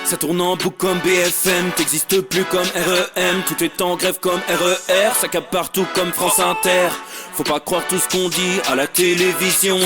Ça tourne en boucle comme BFM, t'existes plus comme REM. Tout est en grève comme RER, ça capte partout comme France Inter. Faut pas croire tout ce qu'on dit à la télévision.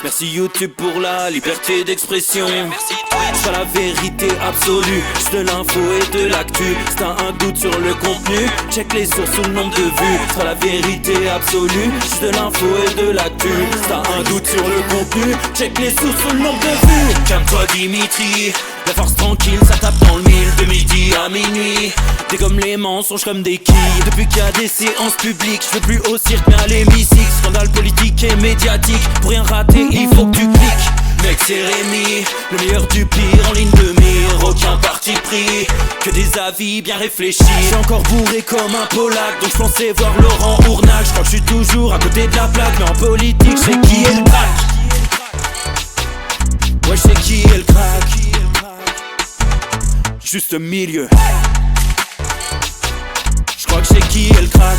Merci YouTube pour la liberté d'expression. C'est pas la vérité absolue, c'est de l'info et de l'actu. Si t'as un doute sur le contenu, check les sources ou le nombre de vues. C'est pas la vérité absolue, c'est de l'info et de l'actu. Si t'as un doute sur le contenu, check les sources ou le nombre de vues. Calme-toi Dimitri, la force tranquille, ça tape dans le mille. De midi à minuit, t'es comme les mensonges comme des quilles. Depuis qu'il y a des séances publiques, je veux plus au cirque mais à l'hémicycle. Scandale politique et médiatique, pour rien rater il faut que tu cliques. Mec c'est Rémi, le meilleur du pire en ligne de mire. Aucun parti pris, que des avis bien réfléchis. J'suis encore bourré comme un Polac, donc j'pensais voir Laurent Ournac. J'crois que j'suis toujours à côté de la plaque, mais en politique j'sais qui est le crack. Ouais j'sais qui est le crack. Juste milieu. J'crois que j'sais qui est le crack.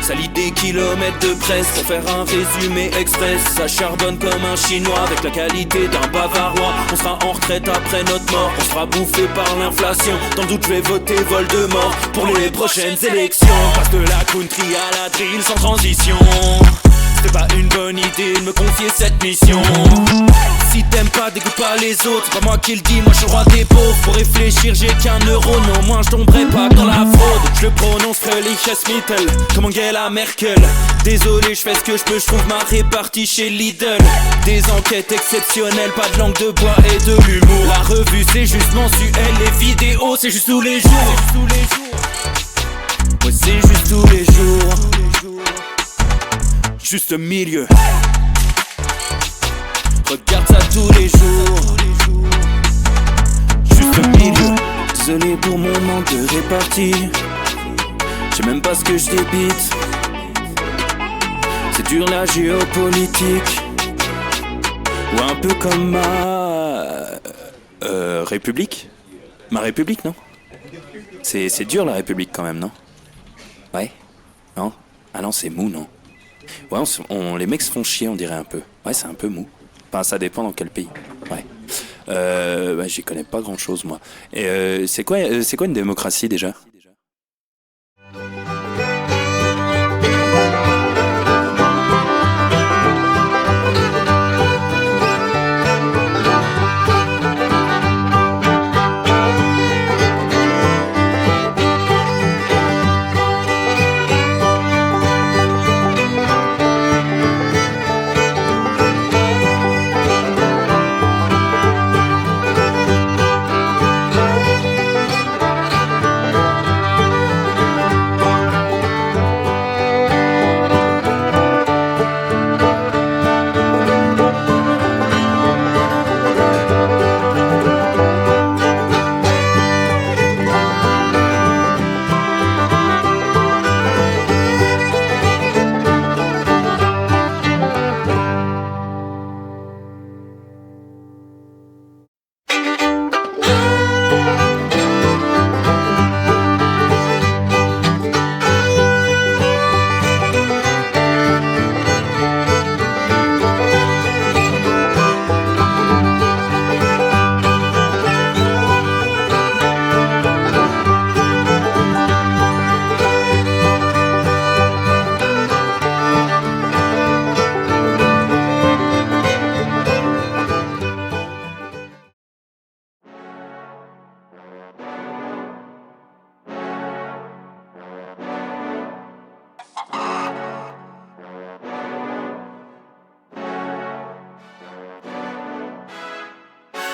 Ça lit des kilomètres de presse pour faire un résumé express. Ça charbonne comme un chinois avec la qualité d'un bavarois. On sera en retraite après notre mort, on sera bouffé par l'inflation. Dans le doute je vais voter Voldemort pour les prochaines élections. Passe de la country à la drill sans transition. C'était pas une bonne idée de me confier cette mission. Si t'aimes pas, dégoûte pas les autres. C'est pas moi qui le dis, moi je suis roi des pauvres. Pour réfléchir j'ai qu'un euro, non moins je tomberai pas dans la fraude. Je le prononce Fröhliches-Mittel, comme Angela Merkel. Désolé, je fais ce que je peux, je trouve ma répartie chez Lidl. Des enquêtes exceptionnelles, pas de langue de bois et de l'humour. La revue c'est juste mensuel, les vidéos c'est juste tous les jours. Ouais c'est juste tous les jours. Juste milieu. Regarde ça tous les jours. Juste milieu. Désolé pour mon manque de répartie. Je sais même pas ce que je débite. C'est dur la géopolitique. Ou un peu comme ma République. Ma République non. C'est dur la République quand même non. Ouais. Non. Ah non c'est mou non. Ouais, les mecs se font chier, on dirait un peu. Ouais, c'est un peu mou. Enfin, ça dépend dans quel pays. Ouais. J'y connais pas grand chose, moi. Et c'est quoi une démocratie déjà ?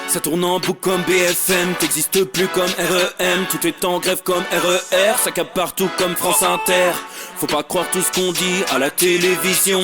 Ça tourne en boucle comme BFM, t'existes plus comme REM. Tout est en grève comme RER, ça capte partout comme France Inter. Faut pas croire tout ce qu'on dit à la télévision.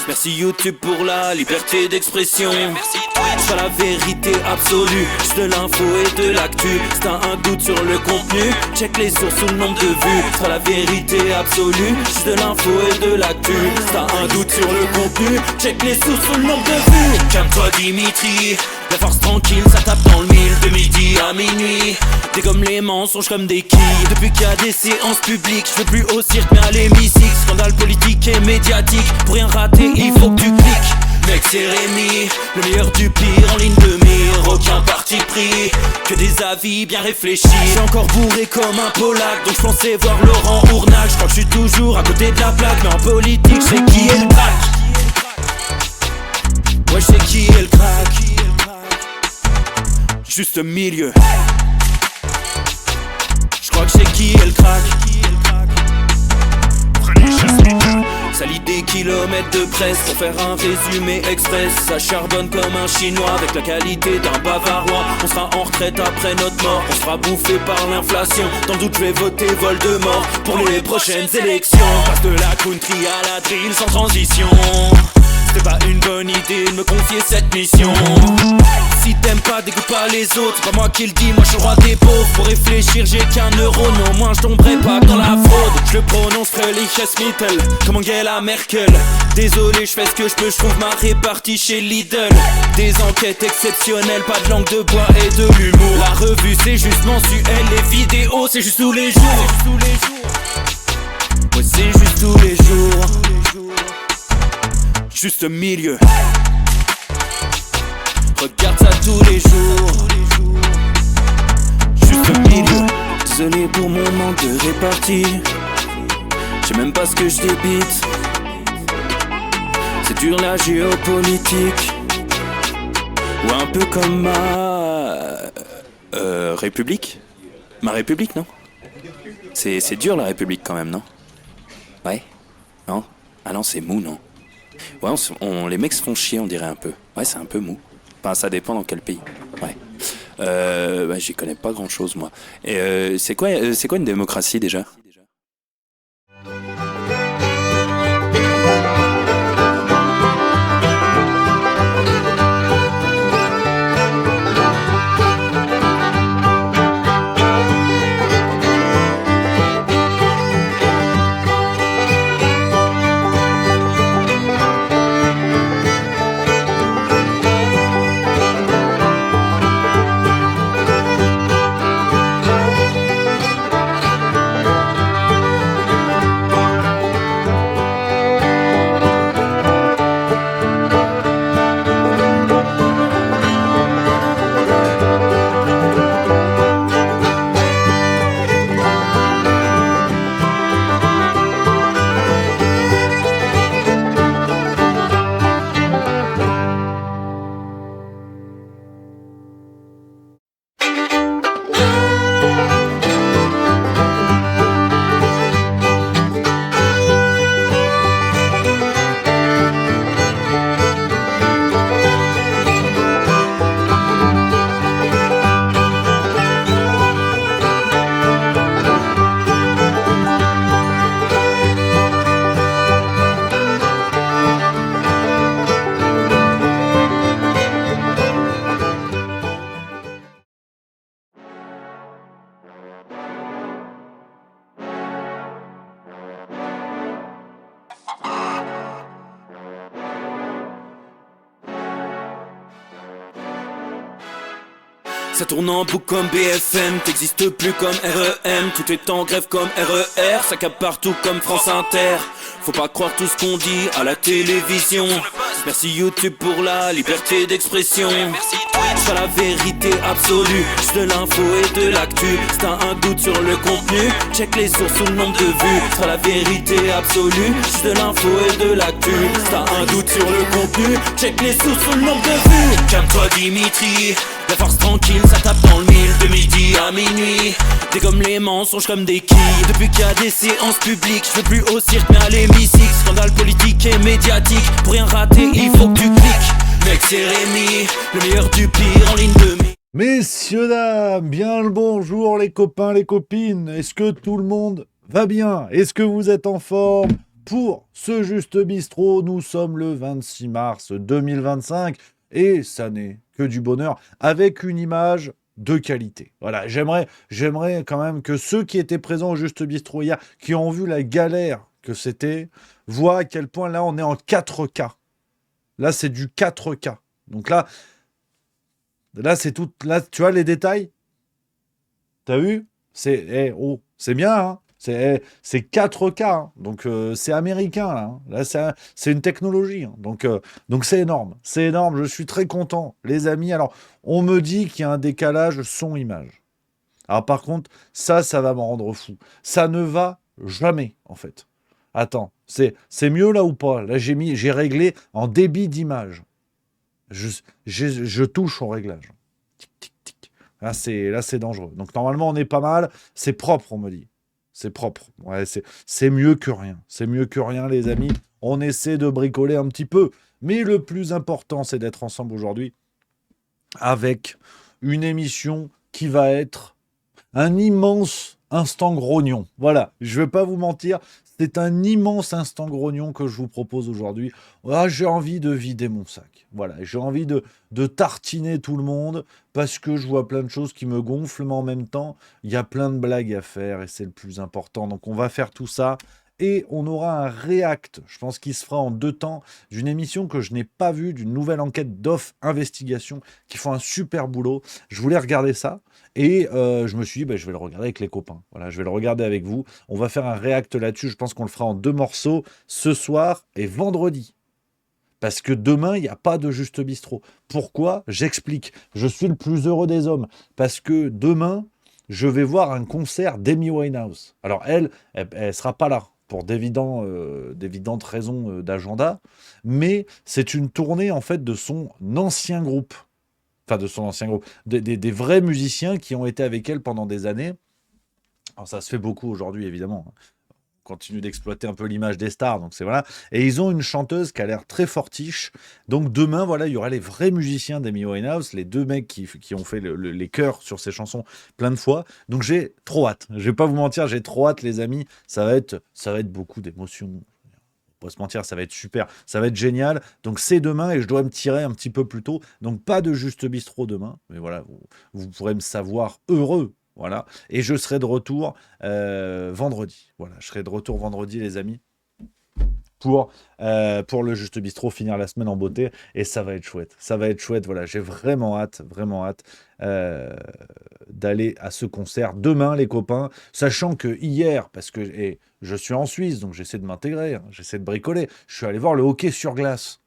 Merci YouTube pour la liberté d'expression. C'est pas la vérité absolue, c'est de l'info et de l'actu. Si t'as un doute sur le contenu, check les sources ou le nombre de vues. C'est pas la vérité absolue, c'est de l'info et de l'actu. Si t'as un doute sur le contenu, check les sources ou le nombre de vues. Calme-toi Dimitri, la force tranquille, ça tape dans le mille. De midi à minuit, t'es comme les mensonges comme des quilles. Depuis qu'il y a des séances publiques, je veux plus au cirque mais à l'hémicycle. Scandale politique et médiatique, pour rien rater il faut que tu cliques. Mec c'est Rémi, le meilleur du pire en ligne de mire. Aucun parti pris, que des avis bien réfléchis. J'suis encore bourré comme un Polac, donc j'pensais voir Laurent Ournac. J'crois que j'suis toujours à côté de la plaque, mais en politique j'sais qui est le crack. Ouais j'sais qui est le crack. Juste milieu. J'crois que j'sais qui est le crack. Ça lit des kilomètres de presse pour faire un résumé express. Ça charbonne comme un chinois avec la qualité d'un bavarois. On sera en retraite après notre mort, on sera bouffé par l'inflation. Dans le doute je vais voter Voldemort pour les prochaines élections. Passe de la country à la drill sans transition. C'était pas une bonne idée de me confier cette mission. Si t'aimes pas, dégoûte pas les autres. C'est pas moi qui le dis, moi je suis le roi des pauvres. Pour réfléchir j'ai qu'un euro, mais au moins je tomberai pas dans la fraude. Je le prononce Mittel, comme Angela Merkel. Désolé, je fais ce que je peux, je trouve ma répartie chez Lidl. Des enquêtes exceptionnelles, pas de langue de bois et de l'humour. La revue c'est juste mensuel, les vidéos c'est juste tous les jours. Ouais c'est juste tous les jours. Juste milieu. Regarde ça tous les jours. Juste milieu. Désolé pour mon manque de répartie. Je sais même pas ce que je débite. C'est dur la géopolitique. Ou un peu comme ma République. Ma République, non? C'est dur la République quand même, non? Ouais? Non? Ah non, c'est mou, non? Ouais, les mecs se font chier, on dirait un peu. Ouais, c'est un peu mou. Enfin, ça dépend dans quel pays. Ouais. Bah, j'y connais pas grand chose, moi. Et c'est quoi une démocratie déjà? Ça tourne en boucle comme BFM, t'existes plus comme REM. Tout est en grève comme RER, ça capte partout comme France Inter. Faut pas croire tout ce qu'on dit à la télévision. Merci YouTube pour la liberté d'expression. C'est pas la vérité absolue, juste de l'info et de l'actu. Si t'as un doute sur le contenu, check les sources ou le nombre de vues. C'est pas la vérité absolue, juste de l'info et de l'actu. Si t'as un doute sur le contenu, check les sources ou le nombre de vues. Calme-toi Dimitri, la force tranquille, ça tape dans le mille. De midi à minuit, dégomme les mensonges comme des quilles. Depuis qu'il y a des séances publiques, je veux plus au cirque mais à l'hémicycle. Scandale politique et médiatique, pour rien rater il faut que tu cliques. Mec c'est Rémi, le meilleur du pire en ligne de mire. Messieurs, dames, bien le bonjour les copains, les copines. Est-ce que tout le monde va bien? Est-ce que vous êtes en forme pour ce Juste Bistrot? Nous sommes le 26 mars 2025 et ça n'est que du bonheur avec une image de qualité. Voilà, j'aimerais quand même que ceux qui étaient présents au Juste Bistrot hier, qui ont vu la galère que c'était, voient à quel point là on est en 4K. Là, c'est du 4K. Donc là, c'est tout. Là, tu vois les détails? T'as vu? C'est bien, hein? C'est 4K, hein. Donc c'est américain là, hein. Là c'est une technologie, hein. Donc c'est énorme, c'est énorme. Je suis très content, les amis. Alors on me dit qu'il y a un décalage son-image. Alors par contre, ça va me rendre fou. Ça ne va jamais en fait. Attends, c'est mieux là ou pas? Là j'ai réglé en débit d'image. Je, je touche au réglage. Tic, tic, tic. Là c'est dangereux. Donc normalement on est pas mal. C'est propre, on me dit. C'est propre. Ouais, c'est mieux que rien. C'est mieux que rien, les amis. On essaie de bricoler un petit peu. Mais le plus important, c'est d'être ensemble aujourd'hui avec une émission qui va être un immense instant grognon. Voilà, je ne vais pas vous mentir, c'est un immense instant grognon que je vous propose aujourd'hui. Ah, j'ai envie de vider mon sac. Voilà, j'ai envie de tartiner tout le monde parce que je vois plein de choses qui me gonflent, mais en même temps, il y a plein de blagues à faire et c'est le plus important. Donc on va faire tout ça. Et on aura un react, je pense qu'il se fera en 2 temps, d'une émission que je n'ai pas vue, d'une nouvelle enquête d'Off Investigation, qui font un super boulot. Je voulais regarder ça, et je me suis dit, je vais le regarder avec les copains. Voilà, je vais le regarder avec vous. On va faire un react là-dessus, je pense qu'on le fera en 2 morceaux, ce soir et vendredi. Parce que demain, il n'y a pas de Juste Bistrot. Pourquoi? J'explique. Je suis le plus heureux des hommes. Parce que demain, je vais voir un concert d'Amy Winehouse. Alors elle sera pas là pour d'évidentes raisons d'agenda, mais c'est une tournée en fait de son ancien groupe. Enfin, de son ancien groupe. Des vrais musiciens qui ont été avec elle pendant des années. Alors ça se fait beaucoup aujourd'hui, évidemment. Continue d'exploiter un peu l'image des stars, donc c'est voilà. Et ils ont une chanteuse qui a l'air très fortiche. Donc demain, voilà, il y aura les vrais musiciens d'Amy Winehouse, les 2 mecs qui ont fait les chœurs sur ces chansons plein de fois. Donc j'ai trop hâte. Je vais pas vous mentir, j'ai trop hâte, les amis. Ça va être beaucoup d'émotions. On va se mentir, ça va être super, ça va être génial. Donc c'est demain et je dois me tirer un petit peu plus tôt. Donc pas de Juste Bistrot demain, mais voilà, vous pourrez me savoir heureux. Voilà. Et je serai de retour vendredi. Voilà, je serai de retour vendredi, les amis, pour le Juste Bistrot, finir la semaine en beauté. Et ça va être chouette. Ça va être chouette. Voilà, j'ai vraiment hâte d'aller à ce concert demain, les copains. Sachant que hier, parce que je suis en Suisse, donc j'essaie de m'intégrer, hein, j'essaie de bricoler. Je suis allé voir le hockey sur glace.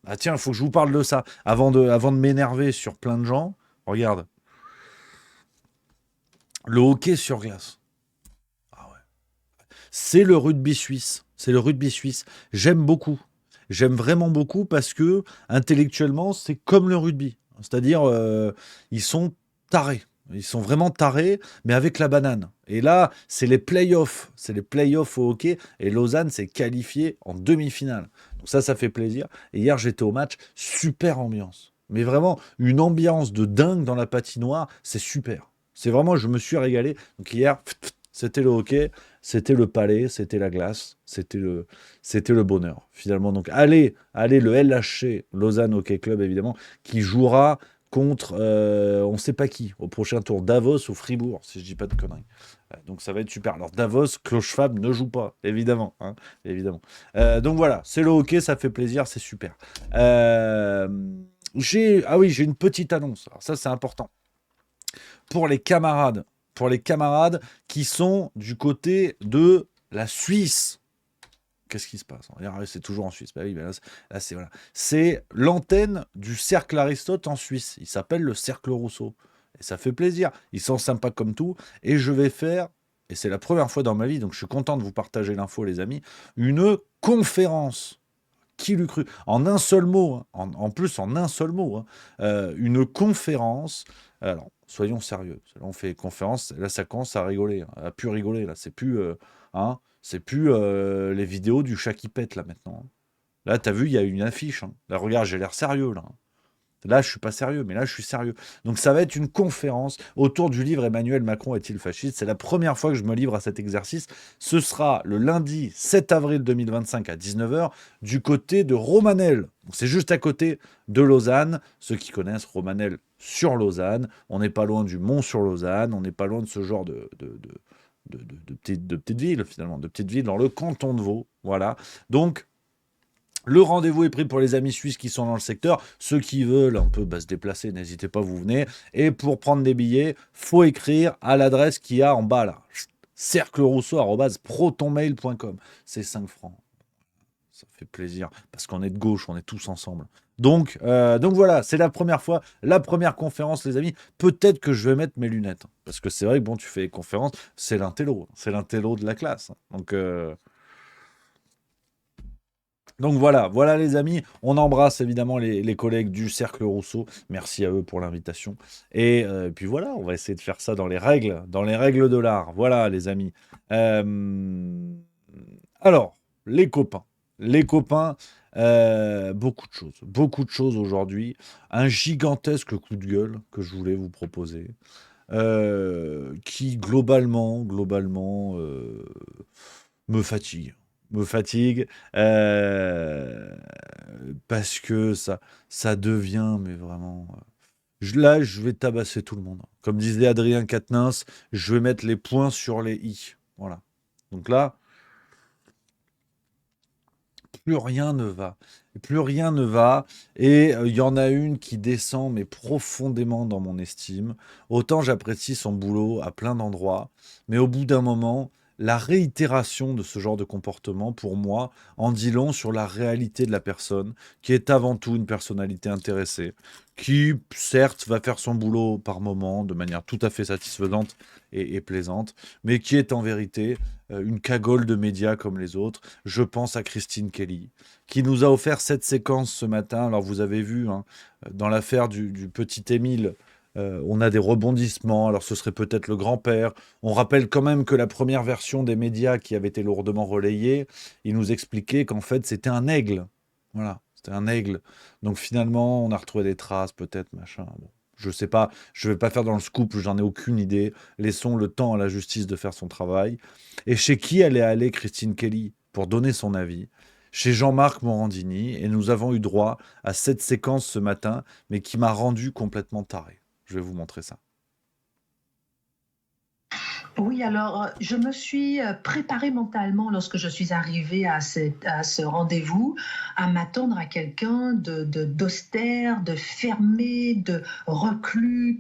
Ah tiens, il faut que je vous parle de ça. Avant de m'énerver sur plein de gens, regarde. Le hockey sur glace. Ah ouais. C'est le rugby suisse. C'est le rugby suisse. J'aime beaucoup. J'aime vraiment beaucoup parce que intellectuellement, c'est comme le rugby. C'est-à-dire, ils sont tarés. Ils sont vraiment tarés, mais avec la banane. Et là, c'est les playoffs. C'est les playoffs au hockey. Et Lausanne s'est qualifiée en demi-finale. Donc ça fait plaisir. Et hier, j'étais au match. Super ambiance. Mais vraiment, une ambiance de dingue dans la patinoire. C'est super. C'est vraiment, je me suis régalé. Donc hier, c'était le hockey, c'était le palais, c'était la glace, c'était le bonheur. Finalement, donc allez, le LHC, Lausanne Hockey Club, évidemment, qui jouera contre, on ne sait pas qui, au prochain tour, Davos ou Fribourg, si je dis pas de conneries. Donc ça va être super. Alors Davos, Clochefab ne joue pas, évidemment. Hein, évidemment. Donc voilà, c'est le hockey, ça fait plaisir, c'est super. J'ai une petite annonce. Alors ça, c'est important. Pour les camarades qui sont du côté de la Suisse. Qu'est-ce qui se passe? C'est toujours en Suisse. Bah oui, là c'est voilà. C'est l'antenne du Cercle Aristote en Suisse. Il s'appelle le Cercle Rousseau. Et ça fait plaisir. Ils sont sympas comme tout. Et je vais faire, et c'est la première fois dans ma vie, donc je suis content de vous partager l'info, les amis, une conférence. Qui l'eût cru? En un seul mot, hein. En plus en un seul mot, hein. Une conférence. Alors, soyons sérieux. Là, on fait conférence. Là, ça commence à rigoler, hein, à plus rigoler. Là, c'est plus, les vidéos du chat qui pète là maintenant, hein. Là, t'as vu, il y a une affiche, hein. Là, regarde, j'ai l'air sérieux là. Là, je suis pas sérieux, mais là, je suis sérieux. Donc, ça va être une conférence autour du livre Emmanuel Macron est-il fasciste? C'est la première fois que je me livre à cet exercice. Ce sera le lundi 7 avril 2025 à 19h du côté de Romanel. C'est juste à côté de Lausanne. Ceux qui connaissent Romanel sur Lausanne, on n'est pas loin du Mont sur Lausanne, on n'est pas loin de ce genre de petites villes, finalement, de petites villes dans le canton de Vaud. Voilà. Donc, le rendez-vous est pris pour les amis suisses qui sont dans le secteur. Ceux qui veulent un peu se déplacer, n'hésitez pas, vous venez. Et pour prendre des billets, faut écrire à l'adresse qu'il y a en bas là. cerclerousseau@protonmail.com. C'est 5 francs. Ça fait plaisir, parce qu'on est de gauche, on est tous ensemble. Donc voilà, c'est la première fois, la première conférence, les amis. Peut-être que je vais mettre mes lunettes, parce que c'est vrai que bon, tu fais les conférences, c'est l'intello de la classe. Donc voilà les amis, on embrasse évidemment les collègues du Cercle Rousseau, merci à eux pour l'invitation. Et puis voilà, on va essayer de faire ça dans les règles de l'art. Voilà les amis. Alors, les copains. Beaucoup de choses aujourd'hui. Un gigantesque coup de gueule que je voulais vous proposer, qui globalement, me fatigue. Me fatigue parce que ça devient, mais vraiment. Là, je vais tabasser tout le monde. Comme disait Adrien Quatennens, je vais mettre les points sur les i. Voilà. Donc là, plus rien ne va. Plus rien ne va. Et il y en a une qui descend, mais profondément dans mon estime. Autant j'apprécie son boulot à plein d'endroits, mais au bout d'un moment, la réitération de ce genre de comportement, pour moi, en dit long sur la réalité de la personne, qui est avant tout une personnalité intéressée, qui, certes, va faire son boulot par moment, de manière tout à fait satisfaisante et plaisante, mais qui est en vérité une cagole de médias comme les autres. Je pense à Christine Kelly, qui nous a offert cette séquence ce matin. Alors vous avez vu, hein, dans l'affaire du petit Émile, on a des rebondissements. Alors ce serait peut-être le grand-père. On rappelle quand même que la première version des médias qui avait été lourdement relayée, il nous expliquait qu'en fait c'était un aigle. Voilà, c'était un aigle. Donc finalement, on a retrouvé des traces, peut-être, machin. Bon. Je sais pas, je vais pas faire dans le scoop, j'en ai aucune idée. Laissons le temps à la justice de faire son travail. Et chez qui elle est allée, Christine Kelly, pour donner son avis? Chez Jean-Marc Morandini, et nous avons eu droit à cette séquence ce matin, mais qui m'a rendu complètement taré. Je vais vous montrer ça. Oui, alors je me suis préparée mentalement lorsque je suis arrivée à ce rendez-vous, à m'attendre à quelqu'un d'austère, de fermé, de reclus,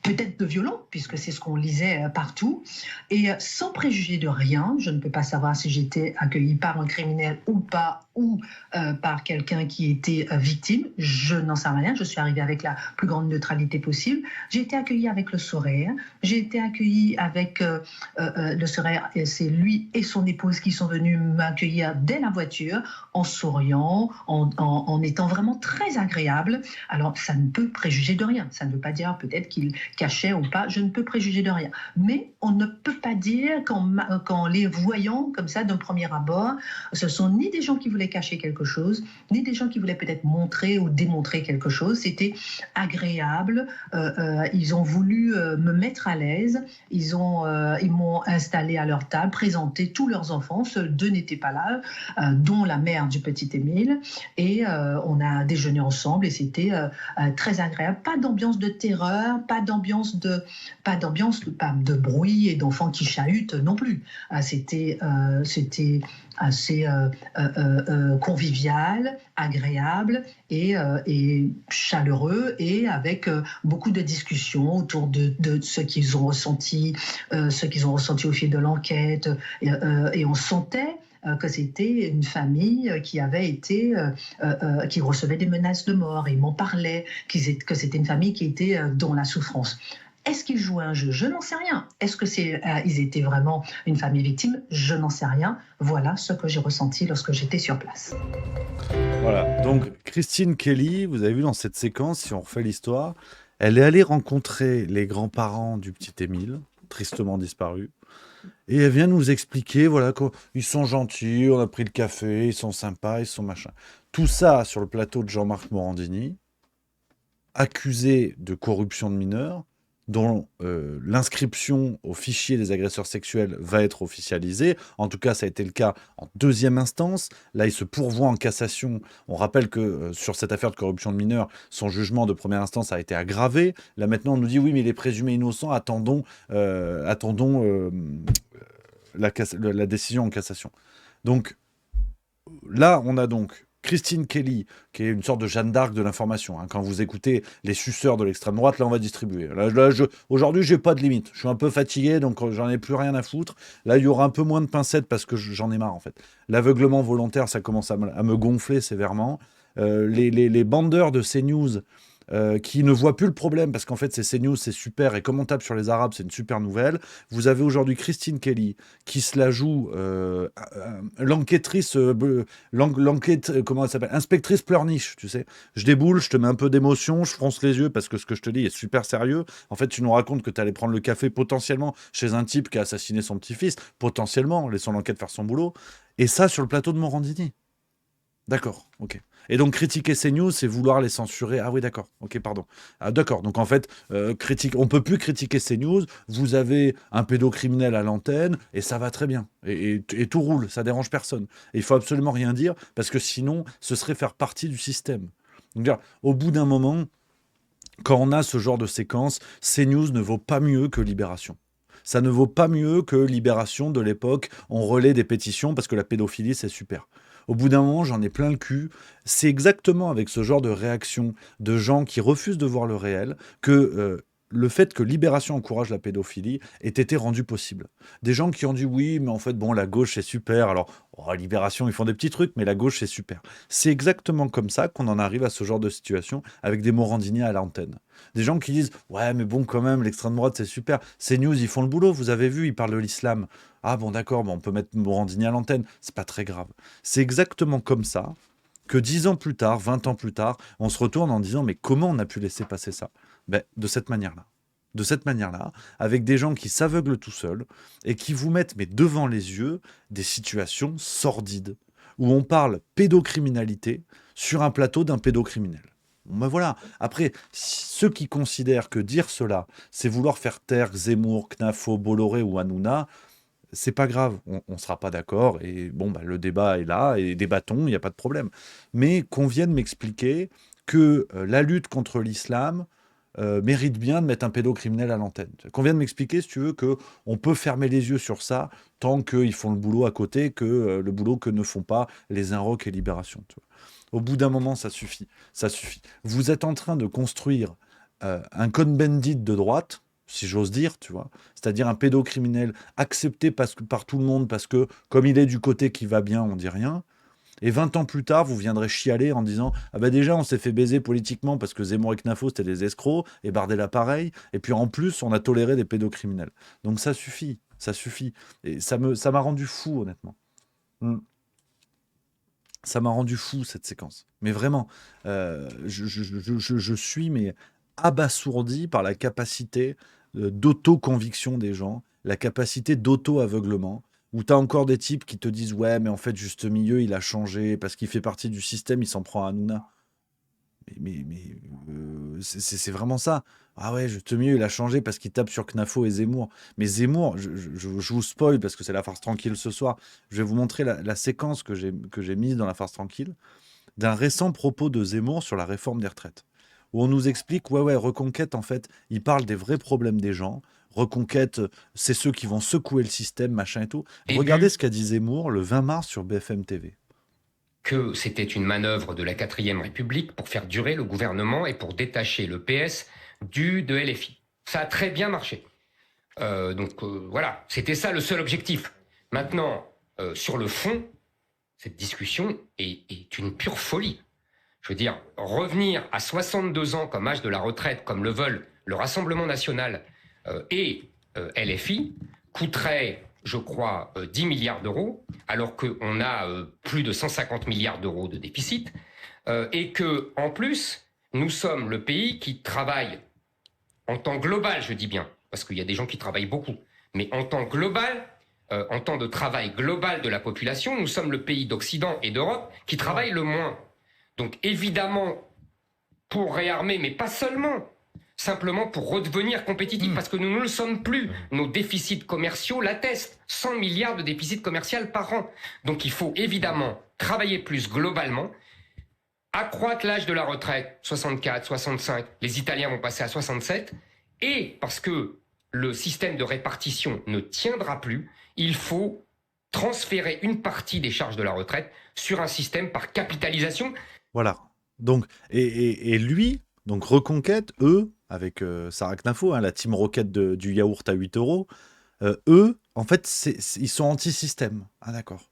peut-être de violent, puisque c'est ce qu'on lisait partout. Et sans préjuger de rien, je ne peux pas savoir si j'étais accueillie par un criminel ou pas, ou par quelqu'un qui était victime. Je n'en sais rien. Je suis arrivée avec la plus grande neutralité possible. J'ai été accueillie avec le sourire. J'ai été accueillie avec le sourire, et c'est lui et son épouse qui sont venus m'accueillir dès la voiture, en souriant, en étant vraiment très agréable. Alors, ça ne peut préjuger de rien. Ça ne veut pas dire peut-être qu'il cachait ou pas. Je ne peux préjuger de rien. Mais on ne peut pas dire qu'en les voyant comme ça d'un premier abord, ce sont ni des gens qui voulaient cacher quelque chose, ni des gens qui voulaient peut-être montrer ou démontrer quelque chose. C'était agréable. Ils ont voulu me mettre à l'aise. Ils m'ont installé à leur table, présenté tous leurs enfants. Seuls deux n'étaient pas là, dont la mère du petit Émile. Et on a déjeuné ensemble et c'était très agréable. Pas d'ambiance de terreur, pas de bruit et d'enfants qui chahutent non plus. C'était assez convivial, agréable et chaleureux, et avec beaucoup de discussions autour de ce qu'ils ont ressenti, au fil de l'enquête, et on sentait que c'était une famille qui avait été, qui recevait des menaces de mort. Ils m'en parlaient, que c'était une famille qui était dans la souffrance. Est-ce qu'ils jouaient un jeu? Je n'en sais rien. Est-ce que ils étaient vraiment une famille victime? Je n'en sais rien. Voilà ce que j'ai ressenti lorsque j'étais sur place. Voilà, donc Christine Kelly, vous avez vu dans cette séquence, si on refait l'histoire, elle est allée rencontrer les grands-parents du petit Émile, tristement disparu, et elle vient nous expliquer, voilà, qu'ils sont gentils, on a pris le café, ils sont sympas, ils sont machin. Tout ça sur le plateau de Jean-Marc Morandini, accusé de corruption de mineurs, dont l'inscription au fichier des agresseurs sexuels va être officialisée. En tout cas, ça a été le cas en deuxième instance. Là, il se pourvoit en cassation. On rappelle que sur cette affaire de corruption de mineurs, son jugement de première instance a été aggravé. Là, maintenant, on nous dit oui, mais il est présumé innocent. Attendons la décision en cassation. Donc, là, on a donc Christine Kelly, qui est une sorte de Jeanne d'Arc de l'information. Quand vous écoutez les suceurs de l'extrême droite, là, on va distribuer. Aujourd'hui, j'ai pas de limite. Je suis un peu fatigué, donc j'en ai plus rien à foutre. Là, il y aura un peu moins de pincettes parce que j'en ai marre, en fait. L'aveuglement volontaire, ça commence à me gonfler sévèrement. Les bandeurs de CNews qui ne voient plus le problème parce qu'en fait c'est CNews, c'est super et comme on tape sur les Arabes c'est une super nouvelle. Vous avez aujourd'hui Christine Kelly qui se la joue l'enquêtrice comment elle s'appelle, inspectrice pleurniche, tu sais, je déboule, je te mets un peu d'émotion, je fronce les yeux parce que ce que je te dis est super sérieux. En fait tu nous racontes que tu allais prendre le café potentiellement chez un type qui a assassiné son petit-fils, potentiellement, laissons l'enquête faire son boulot, et ça sur le plateau de Morandini. D'accord, ok. Et donc critiquer CNews, c'est vouloir les censurer. Ah oui, d'accord, ok, pardon. Ah, d'accord, donc en fait, on peut plus critiquer CNews, vous avez un pédocriminel à l'antenne, et ça va très bien. Et tout roule, ça dérange personne. Et il faut absolument rien dire, parce que sinon, ce serait faire partie du système. Donc, au bout d'un moment, quand on a ce genre de séquence, CNews ne vaut pas mieux que Libération. Ça ne vaut pas mieux que Libération de l'époque, on relaie des pétitions parce que la pédophilie, c'est super. Au bout d'un moment, j'en ai plein le cul. C'est exactement avec ce genre de réaction de gens qui refusent de voir le réel que le fait que Libération encourage la pédophilie ait été rendu possible. Des gens qui ont dit oui, mais en fait, bon, la gauche, c'est super. Alors, Libération, ils font des petits trucs, mais la gauche, c'est super. C'est exactement comme ça qu'on en arrive à ce genre de situation avec des Morandini à l'antenne. Des gens qui disent ouais, mais bon, quand même, l'extrême droite, c'est super. CNews, ils font le boulot, vous avez vu, ils parlent de l'islam. Ah bon, d'accord, on peut mettre Morandini à l'antenne. C'est pas très grave. C'est exactement comme ça que 10 ans plus tard, 20 ans plus tard, on se retourne en disant mais comment on a pu laisser passer ça ? De cette manière-là. De cette manière-là, avec des gens qui s'aveuglent tout seuls et qui vous mettent devant les yeux des situations sordides où on parle pédocriminalité sur un plateau d'un pédocriminel. Bon, voilà. Après, ceux qui considèrent que dire cela, c'est vouloir faire taire Zemmour, Knafo, Bolloré ou Hanouna, c'est pas grave, on ne sera pas d'accord, et bon, le débat est là, et débattons, il n'y a pas de problème. Mais qu'on vienne m'expliquer que la lutte contre l'islam mérite bien de mettre un pédocriminel à l'antenne. Qu'on vienne m'expliquer, si tu veux, qu'on peut fermer les yeux sur ça tant qu'ils font le boulot à côté, que le boulot que ne font pas les Inrock et Libération. Tu vois. Au bout d'un moment, ça suffit. Ça suffit. Vous êtes en train de construire un Cohn-Bendit de droite, si j'ose dire, tu vois, c'est-à-dire un pédocriminel accepté par tout le monde parce que, comme il est du côté qui va bien, on dit rien. Et 20 ans plus tard, vous viendrez chialer en disant « Ah déjà, on s'est fait baiser politiquement parce que Zemmour et Knafo, c'était des escrocs, et Bardella pareil, et puis en plus, on a toléré des pédocriminels. » Donc ça suffit, ça suffit. Et ça m'a rendu fou, honnêtement. Ça m'a rendu fou, cette séquence. Mais vraiment, je suis abasourdi par la capacité d'auto-conviction des gens, la capacité d'auto-aveuglement, où tu as encore des types qui te disent « Ouais, mais en fait, juste milieu, il a changé, parce qu'il fait partie du système, il s'en prend à Hanouna. » c'est vraiment ça. Ah ouais, juste milieu, il a changé parce qu'il tape sur Knafo et Zemmour. Mais Zemmour, je vous spoil parce que c'est la farce tranquille ce soir. Je vais vous montrer la séquence que j'ai mise dans la farce tranquille d'un récent propos de Zemmour sur la réforme des retraites. Où on nous explique, ouais, Reconquête, en fait, il parle des vrais problèmes des gens. Reconquête, c'est ceux qui vont secouer le système, machin et tout. Regardez ce qu'a dit Zemmour le 20 mars sur BFM TV. Que c'était une manœuvre de la 4ème République pour faire durer le gouvernement et pour détacher le PS de LFI. Ça a très bien marché. Voilà, c'était ça le seul objectif. Maintenant, sur le fond, cette discussion est une pure folie. Je veux dire, revenir à 62 ans comme âge de la retraite, comme le veulent le Rassemblement national et LFI, coûterait, je crois, 10 milliards d'euros, alors qu'on a plus de 150 milliards d'euros de déficit, et que, en plus, nous sommes le pays qui travaille en temps global, je dis bien, parce qu'il y a des gens qui travaillent beaucoup, mais en temps global, en temps de travail global de la population, nous sommes le pays d'Occident et d'Europe qui travaille le moins. Donc évidemment, pour réarmer, mais pas seulement, simplement pour redevenir compétitif, parce que nous ne le sommes plus. Nos déficits commerciaux l'attestent. 100 milliards de déficit commercial par an. Donc il faut évidemment travailler plus globalement, accroître l'âge de la retraite, 64, 65, les Italiens vont passer à 67, et parce que le système de répartition ne tiendra plus, il faut transférer une partie des charges de la retraite sur un système par capitalisation. Voilà. Donc, et lui, donc Reconquête, eux, avec Sarah Knafo, hein, la team Rocket du yaourt à 8 euros, eux, en fait, ils sont anti-système. Ah, d'accord.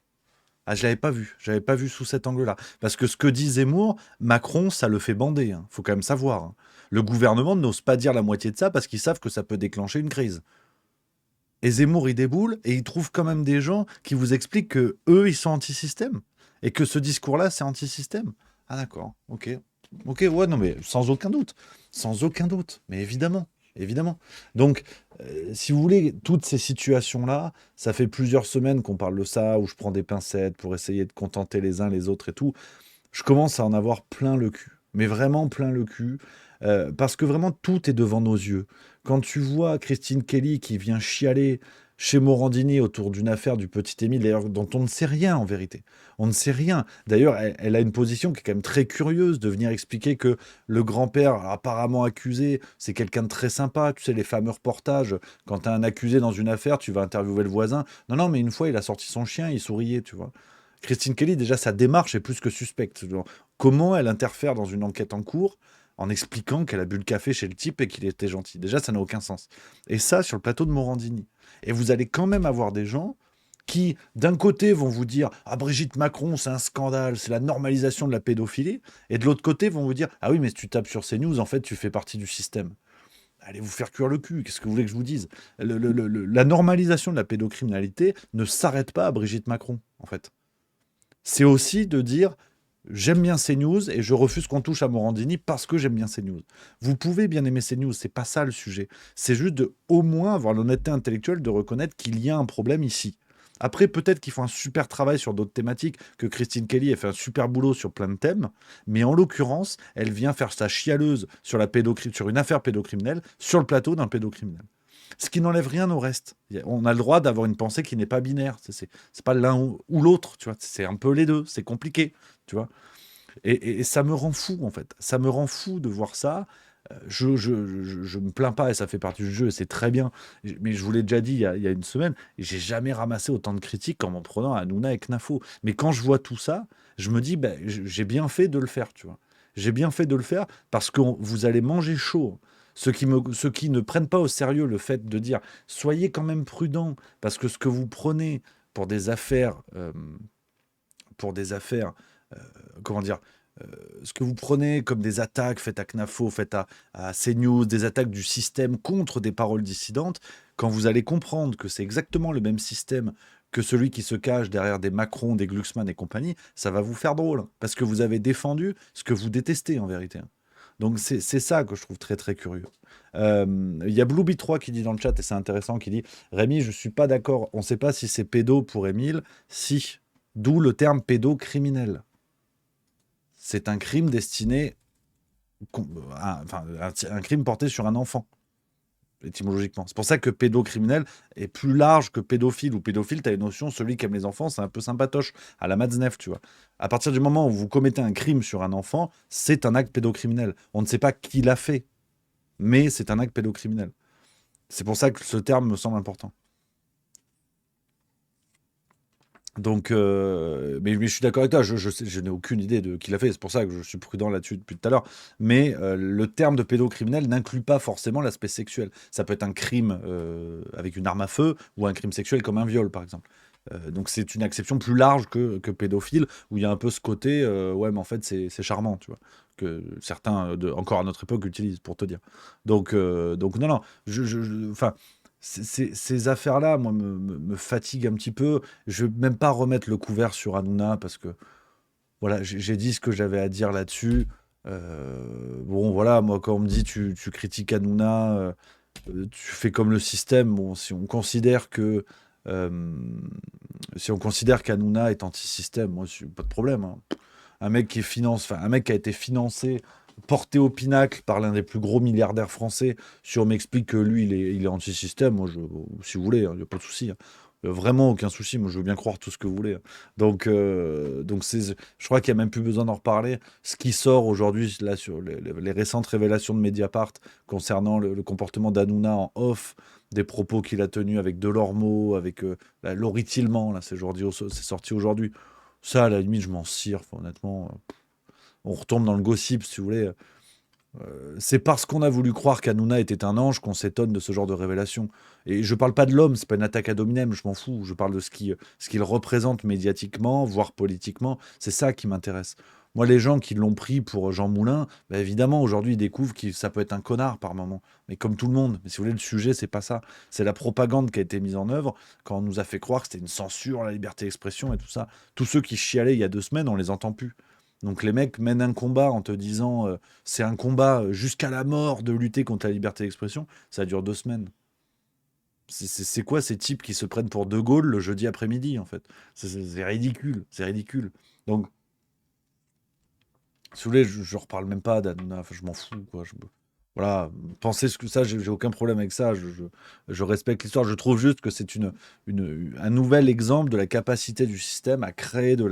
Ah, je l'avais pas vu. Je l'avais pas vu sous cet angle-là. Parce que ce que dit Zemmour, Macron, ça le fait bander. Hein. Faut quand même savoir. Hein. Le gouvernement n'ose pas dire la moitié de ça parce qu'ils savent que ça peut déclencher une crise. Et Zemmour, il déboule et il trouve quand même des gens qui vous expliquent que eux, ils sont anti-système. Et que ce discours-là, c'est anti-système. Ah, d'accord. Ok. Ok, ouais, non, mais sans aucun doute. Sans aucun doute. Mais évidemment. Évidemment. Donc, si vous voulez, toutes ces situations-là, ça fait plusieurs semaines qu'on parle de ça, où je prends des pincettes pour essayer de contenter les uns les autres et tout. Je commence à en avoir plein le cul. Mais vraiment plein le cul. Parce que vraiment, tout est devant nos yeux. Quand tu vois Christine Kelly qui vient chialer chez Morandini autour d'une affaire du petit Émile, d'ailleurs, dont on ne sait rien en vérité. On ne sait rien. D'ailleurs, elle a une position qui est quand même très curieuse de venir expliquer que le grand-père apparemment accusé, c'est quelqu'un de très sympa. Tu sais, les fameux reportages, quand tu as un accusé dans une affaire, tu vas interviewer le voisin. Non, non, mais une fois, il a sorti son chien, il souriait, tu vois. Christine Kelly, déjà, sa démarche est plus que suspecte. Genre, comment elle interfère dans une enquête en cours en expliquant qu'elle a bu le café chez le type et qu'il était gentil. Déjà, ça n'a aucun sens. Et ça, sur le plateau de Morandini. Et vous allez quand même avoir des gens qui, d'un côté, vont vous dire « Ah, Brigitte Macron, c'est un scandale, c'est la normalisation de la pédophilie », et de l'autre côté, vont vous dire « Ah oui, mais si tu tapes sur CNews, en fait, tu fais partie du système. » Allez vous faire cuire le cul, qu'est-ce que vous voulez que je vous dise? La normalisation de la pédocriminalité ne s'arrête pas à Brigitte Macron, en fait. C'est aussi de dire j'aime bien CNews et je refuse qu'on touche à Morandini parce que j'aime bien CNews. Vous pouvez bien aimer CNews, c'est pas ça le sujet. C'est juste de au moins avoir l'honnêteté intellectuelle de reconnaître qu'il y a un problème ici. Après, peut-être qu'ils font un super travail sur d'autres thématiques, que Christine Kelly a fait un super boulot sur plein de thèmes, mais en l'occurrence, elle vient faire sa chialeuse sur, sur une affaire pédocriminelle sur le plateau d'un pédocriminel. Ce qui n'enlève rien au reste. On a le droit d'avoir une pensée qui n'est pas binaire. C'est pas l'un ou l'autre, tu vois. C'est un peu les deux. C'est compliqué, tu vois. Et ça me rend fou, en fait. Ça me rend fou de voir ça. Je me plains pas et ça fait partie du jeu, c'est très bien. Mais je vous l'ai déjà dit il y a une semaine, j'ai jamais ramassé autant de critiques qu'en m'en prenant à Hanouna et Knafo. Mais quand je vois tout ça, je me dis, ben, j'ai bien fait de le faire, tu vois. J'ai bien fait de le faire parce que vous allez manger chaud. Ceux qui ne prennent pas au sérieux le fait de dire, soyez quand même prudents, parce que ce que vous prenez pour des affaires, comment dire, ce que vous prenez comme des attaques faites à Knafo, faites à CNews, des attaques du système contre des paroles dissidentes, quand vous allez comprendre que c'est exactement le même système que celui qui se cache derrière des Macron, des Glucksmann et compagnie, ça va vous faire drôle, parce que vous avez défendu ce que vous détestez en vérité. Donc c'est ça que je trouve très très curieux. Il y a Blueby3 qui dit dans le chat, et c'est intéressant, qui dit « Rémi, je suis pas d'accord, on ne sait pas si c'est pédo pour Émile, si, d'où le terme pédocriminel. C'est un crime destiné, un crime porté sur un enfant, étymologiquement. C'est pour ça que pédocriminel est plus large que pédophile. Ou pédophile, tu as une notion, celui qui aime les enfants, c'est un peu sympatoche, à la Matzneff, tu vois. À partir du moment où vous commettez un crime sur un enfant, c'est un acte pédocriminel. On ne sait pas qui l'a fait, mais c'est un acte pédocriminel. C'est pour ça que ce terme me semble important. Donc, mais je suis d'accord avec toi, je n'ai aucune idée de qui l'a fait, c'est pour ça que je suis prudent là-dessus depuis tout à l'heure. Mais le terme de pédocriminel n'inclut pas forcément l'aspect sexuel. Ça peut être un crime avec une arme à feu ou un crime sexuel comme un viol, par exemple. Donc c'est une acception plus large que pédophile, où il y a un peu ce côté, ouais, mais en fait c'est charmant, tu vois, que certains, encore à notre époque, utilisent, pour te dire. Donc non, enfin. Ces affaires-là, moi, me fatiguent un petit peu. Je ne vais même pas remettre le couvert sur Hanouna parce que voilà, j'ai dit ce que j'avais à dire là-dessus. Bon, voilà, moi, quand on me dit tu critiques Hanouna, tu fais comme le système. Bon, si on considère qu'Hanouna est anti-système, moi, pas de problème. Hein. Un mec qui a été financé, porté au pinacle par l'un des plus gros milliardaires français, si on m'explique que lui, il est anti-système, moi, si vous voulez, il n'y a pas de souci. Hein. Vraiment aucun souci, moi je veux bien croire tout ce que vous voulez, hein. Donc je crois qu'il n'y a même plus besoin d'en reparler. Ce qui sort aujourd'hui, là, sur les récentes révélations de Mediapart concernant le comportement d'Hanouna en off, des propos qu'il a tenus avec Delormeau, avec Laurie Tillman, là, c'est sorti aujourd'hui. Ça, à la limite, je m'en cire, enfin, honnêtement. On retombe dans le gossip, si vous voulez. C'est parce qu'on a voulu croire qu'Hanouna était un ange qu'on s'étonne de ce genre de révélation. Et je parle pas de l'homme, c'est pas une attaque ad hominem, je m'en fous. Je parle de ce qu'il représente médiatiquement, voire politiquement. C'est ça qui m'intéresse. Moi, les gens qui l'ont pris pour Jean Moulin, bah, évidemment, aujourd'hui, ils découvrent que ça peut être un connard par moment. Mais comme tout le monde. Mais si vous voulez, le sujet, c'est pas ça. C'est la propagande qui a été mise en œuvre quand on nous a fait croire que c'était une censure, la liberté d'expression et tout ça. Tous ceux qui chialaient il y a 2 semaines, on les entend plus. Donc les mecs mènent un combat en te disant c'est un combat jusqu'à la mort de lutter contre la liberté d'expression. Ça dure 2 semaines. C'est quoi ces types qui se prennent pour De Gaulle le jeudi après-midi, en fait? C'est ridicule, c'est ridicule. Donc, si vous voulez, je reparle même pas d'Hanouna, enfin, je m'en fous, quoi. Voilà, pensez ce que ça, j'ai aucun problème avec ça. Je respecte l'histoire. Je trouve juste que c'est un nouvel exemple de la capacité du système à créer de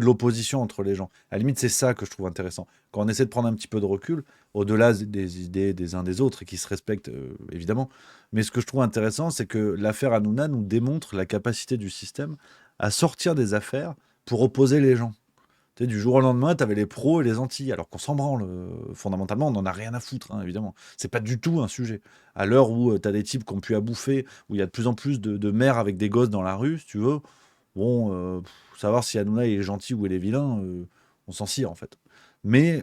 l'opposition entre les gens. À la limite, c'est ça que je trouve intéressant. Quand on essaie de prendre un petit peu de recul, au-delà des idées des uns des autres et qui se respectent évidemment, mais ce que je trouve intéressant, c'est que l'affaire Hanouna nous démontre la capacité du système à sortir des affaires pour opposer les gens. Tu sais, du jour au lendemain, tu avais les pros et les anti, alors qu'on s'en branle. Fondamentalement, on n'en a rien à foutre, hein, évidemment. C'est pas du tout un sujet. À l'heure où tu as des types qui ont pu à bouffer, où il y a de plus en plus de mères avec des gosses dans la rue, si tu veux, bon, savoir si Hanouna est gentil ou il est vilain, on s'en cire, en fait. Mais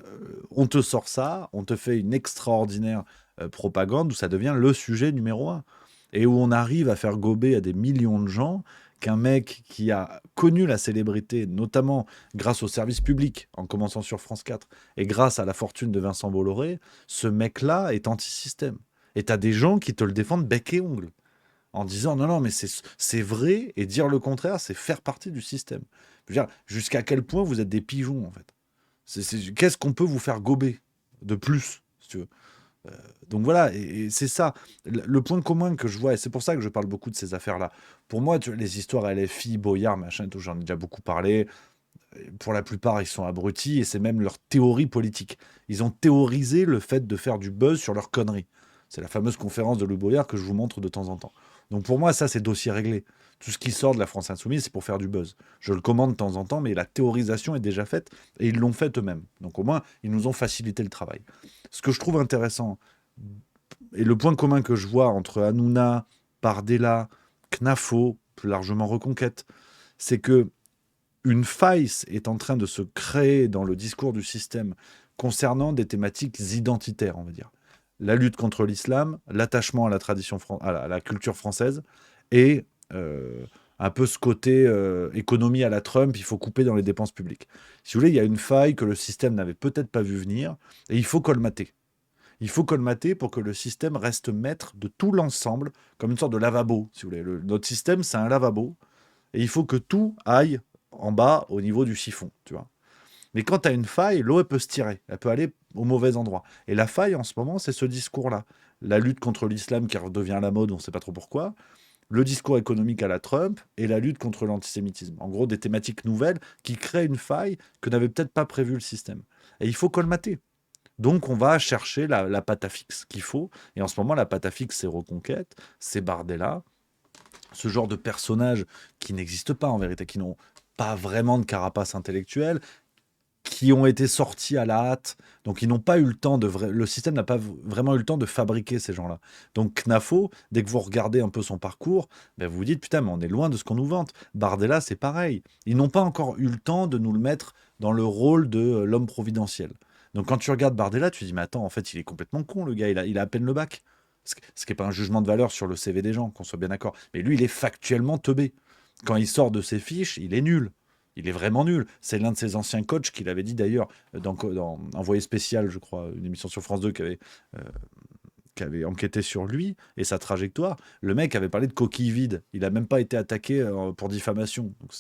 on te sort ça, on te fait une extraordinaire propagande où ça devient le sujet numéro un. Et où on arrive à faire gober à des millions de gens qu'un mec qui a connu la célébrité, notamment grâce au service public, en commençant sur France 4, et grâce à la fortune de Vincent Bolloré, ce mec-là est anti-système. Et t'as des gens qui te le défendent bec et ongle, en disant non, non, mais c'est vrai, et dire le contraire, c'est faire partie du système. Je veux dire, jusqu'à quel point vous êtes des pigeons, en fait. Qu'est-ce qu'on peut vous faire gober de plus, si tu veux? Euh, donc voilà, et c'est ça, le point commun que je vois, et c'est pour ça que je parle beaucoup de ces affaires-là. Pour moi, les histoires LFI, Boyard, machin, et tout, j'en ai déjà beaucoup parlé. Pour la plupart, ils sont abrutis, et c'est même leur théorie politique. Ils ont théorisé le fait de faire du buzz sur leurs conneries. C'est la fameuse conférence de Louis Boyard que je vous montre de temps en temps. Donc pour moi, ça, c'est dossier réglé. Tout ce qui sort de la France Insoumise, c'est pour faire du buzz. Je le commande de temps en temps, mais la théorisation est déjà faite, et ils l'ont faite eux-mêmes. Donc au moins, ils nous ont facilité le travail. Ce que je trouve intéressant, et le point commun que je vois entre Hanouna, Bardella, Knafo, plus largement Reconquête, c'est que une faille est en train de se créer dans le discours du système concernant des thématiques identitaires, on va dire. La lutte contre l'islam, l'attachement à la tradition, à la culture française, et un peu ce côté économie à la Trump, il faut couper dans les dépenses publiques. Si vous voulez, il y a une faille que le système n'avait peut-être pas vu venir, et il faut colmater. Il faut colmater pour que le système reste maître de tout l'ensemble, comme une sorte de lavabo, si vous voulez. Notre système, c'est un lavabo, et il faut que tout aille en bas au niveau du siphon, tu vois. Mais quand tu as une faille, l'eau, elle peut se tirer, elle peut aller au mauvais endroit. Et la faille, en ce moment, c'est ce discours-là. La lutte contre l'islam qui redevient à la mode, on ne sait pas trop pourquoi, le discours économique à la Trump et la lutte contre l'antisémitisme. En gros, des thématiques nouvelles qui créent une faille que n'avait peut-être pas prévu le système. Et il faut colmater. Donc, on va chercher la pâte à fixe qu'il faut. Et en ce moment, la pâte à fixe, c'est Reconquête, c'est Bardella, ce genre de personnages qui n'existent pas en vérité, qui n'ont pas vraiment de carapace intellectuelle, qui ont été sortis à la hâte. Donc, ils n'ont pas eu le temps le système n'a pas vraiment eu le temps de fabriquer ces gens-là. Donc, Knafo, dès que vous regardez un peu son parcours, ben vous vous dites, putain, mais on est loin de ce qu'on nous vante. Bardella, c'est pareil. Ils n'ont pas encore eu le temps de nous le mettre dans le rôle de l'homme providentiel. Donc, quand tu regardes Bardella, tu te dis, mais attends, en fait, il est complètement con, le gars, il a à peine le bac. Ce qui n'est pas un jugement de valeur sur le CV des gens, qu'on soit bien d'accord. Mais lui, il est factuellement teubé. Quand il sort de ses fiches, il est nul. Il est vraiment nul. C'est l'un de ses anciens coachs qui l'avait dit d'ailleurs dans Envoyé spécial, je crois, une émission sur France 2 qui avait enquêté sur lui et sa trajectoire. Le mec avait parlé de coquille vide. Il n'a même pas été attaqué pour diffamation. Donc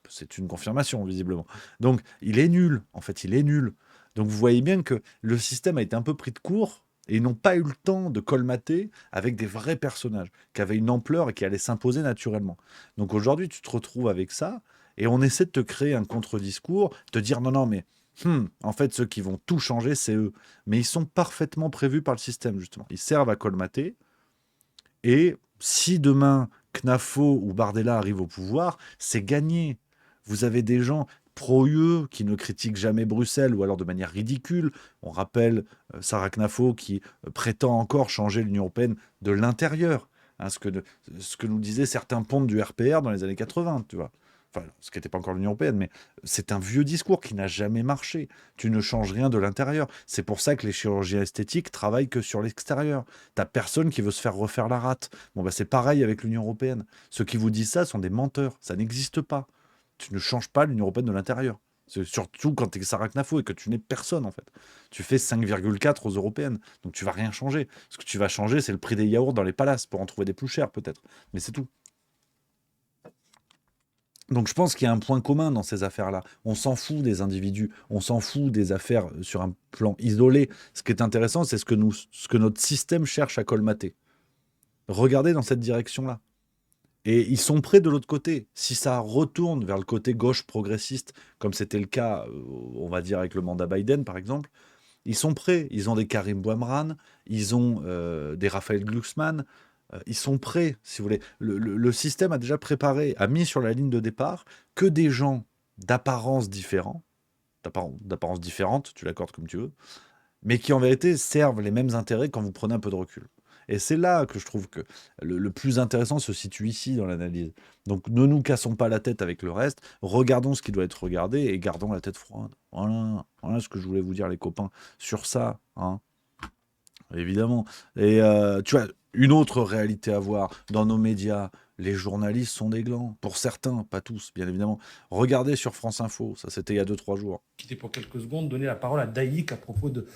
c'est une confirmation, visiblement. Donc il est nul. En fait, il est nul. Donc vous voyez bien que le système a été un peu pris de court Et ils n'ont pas eu le temps de colmater avec des vrais personnages qui avaient une ampleur et qui allaient s'imposer naturellement. Donc aujourd'hui, tu te retrouves avec ça et on essaie de te créer un contre-discours, te dire non, non, mais en fait, ceux qui vont tout changer, c'est eux. Mais ils sont parfaitement prévus par le système, justement. Ils servent à colmater. Et si demain, Knafo ou Bardella arrivent au pouvoir, c'est gagné. Vous avez des gens pro-UE qui ne critiquent jamais Bruxelles ou alors de manière ridicule. On rappelle Sarah Knafo qui prétend encore changer l'Union européenne de l'intérieur. Hein, ce que nous disaient certains pontes du RPR dans les années 80, tu vois. Enfin, ce qui n'était pas encore l'Union européenne, mais c'est un vieux discours qui n'a jamais marché. Tu ne changes rien de l'intérieur. C'est pour ça que les chirurgiens esthétiques travaillent que sur l'extérieur. T'as personne qui veut se faire refaire la rate. Bon, bah, c'est pareil avec l'Union européenne. Ceux qui vous disent ça sont des menteurs. Ça n'existe pas. Tu ne changes pas l'Union européenne de l'intérieur. Surtout quand tu es Sarah Knafo et que tu n'es personne, en fait. Tu fais 5,4 aux européennes. Donc tu vas rien changer. Ce que tu vas changer, c'est le prix des yaourts dans les palaces pour en trouver des plus chers, peut-être. Mais c'est tout. Donc je pense qu'il y a un point commun dans ces affaires-là. On s'en fout des individus, on s'en fout des affaires sur un plan isolé. Ce qui est intéressant, c'est ce que notre système cherche à colmater. Regardez dans cette direction-là. Et ils sont prêts de l'autre côté. Si ça retourne vers le côté gauche progressiste, comme c'était le cas, on va dire, avec le mandat Biden, par exemple, ils sont prêts. Ils ont des Karim Bouamran, ils ont des Raphaël Glucksmann, ils sont prêts, si vous voulez. Le système a déjà préparé, a mis sur la ligne de départ que des gens d'apparence différente, tu l'accordes comme tu veux, mais qui en vérité servent les mêmes intérêts quand vous prenez un peu de recul. Et c'est là que je trouve que le plus intéressant se situe ici dans l'analyse. Donc ne nous cassons pas la tête avec le reste, regardons ce qui doit être regardé et gardons la tête froide. Voilà ce que je voulais vous dire les copains sur ça. Hein. Évidemment. Et tu vois, une autre réalité à voir dans nos médias, les journalistes sont des glands. Pour certains, pas tous, bien évidemment. Regardez sur France Info, ça c'était il y a 2-3 jours. Quitter pour quelques secondes, donner la parole à Daïk à propos de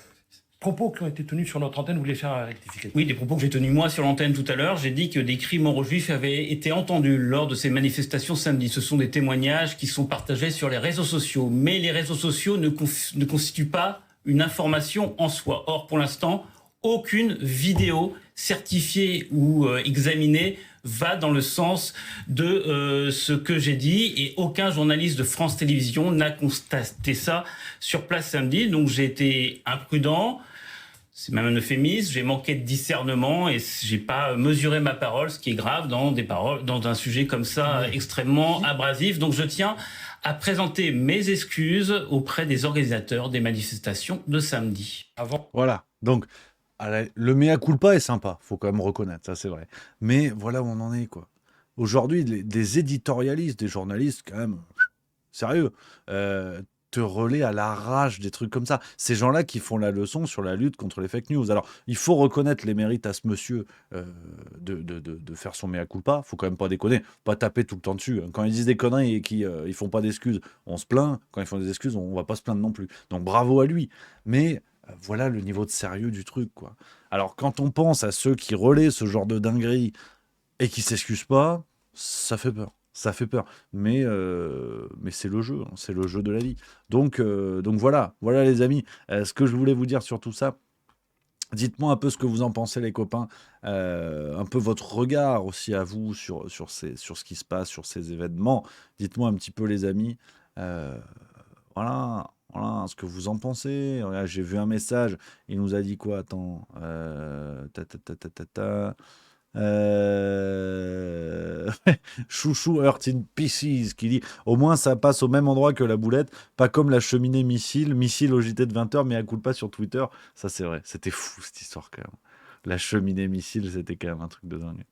propos qui ont été tenus sur notre antenne. Vous voulez faire un rectificatif? Oui, des propos que j'ai tenus moi sur l'antenne tout à l'heure. J'ai dit que des cris morts aux juifs avaient été entendus lors de ces manifestations samedi. Ce sont des témoignages qui sont partagés sur les réseaux sociaux. Mais les réseaux sociaux ne constituent pas une information en soi. Or, pour l'instant, aucune vidéo certifiée ou examinée va dans le sens de ce que j'ai dit et aucun journaliste de France Télévisions n'a constaté ça sur place samedi. Donc j'ai été imprudent, c'est même un euphémisme, j'ai manqué de discernement et j'ai pas mesuré ma parole, ce qui est grave dans un sujet comme ça extrêmement abrasif. Donc je tiens à présenter mes excuses auprès des organisateurs des manifestations de samedi. Voilà, donc le mea culpa est sympa, faut quand même reconnaître, ça c'est vrai. Mais voilà où on en est, quoi. Aujourd'hui, des éditorialistes, des journalistes, quand même, sérieux, te relaient à la rage des trucs comme ça. Ces gens-là qui font la leçon sur la lutte contre les fake news. Alors, il faut reconnaître les mérites à ce monsieur de faire son mea culpa, faut quand même pas déconner, pas taper tout le temps dessus. Quand ils disent des conneries et qu'ils ils font pas d'excuses, on se plaint. Quand ils font des excuses, on va pas se plaindre non plus. Donc bravo à lui. Mais voilà le niveau de sérieux du truc, quoi. Alors, quand on pense à ceux qui relaient ce genre de dinguerie et qui s'excusent pas, ça fait peur. Ça fait peur. Mais c'est le jeu, hein, c'est le jeu de la vie. Donc voilà, les amis. Ce que je voulais vous dire sur tout ça, dites-moi un peu ce que vous en pensez, les copains. Un peu votre regard aussi à vous sur ce qui se passe, sur ces événements. Dites-moi un petit peu, les amis. Voilà, ce que vous en pensez. Regarde, j'ai vu un message. Il nous a dit quoi? Attends. Chouchou Hurt in Pieces qui dit au moins ça passe au même endroit que la boulette, pas comme la cheminée missile au JT de 20h, mais elle coule pas sur Twitter. Ça, c'est vrai. C'était fou cette histoire quand même. La cheminée missile, c'était quand même un truc de dingue.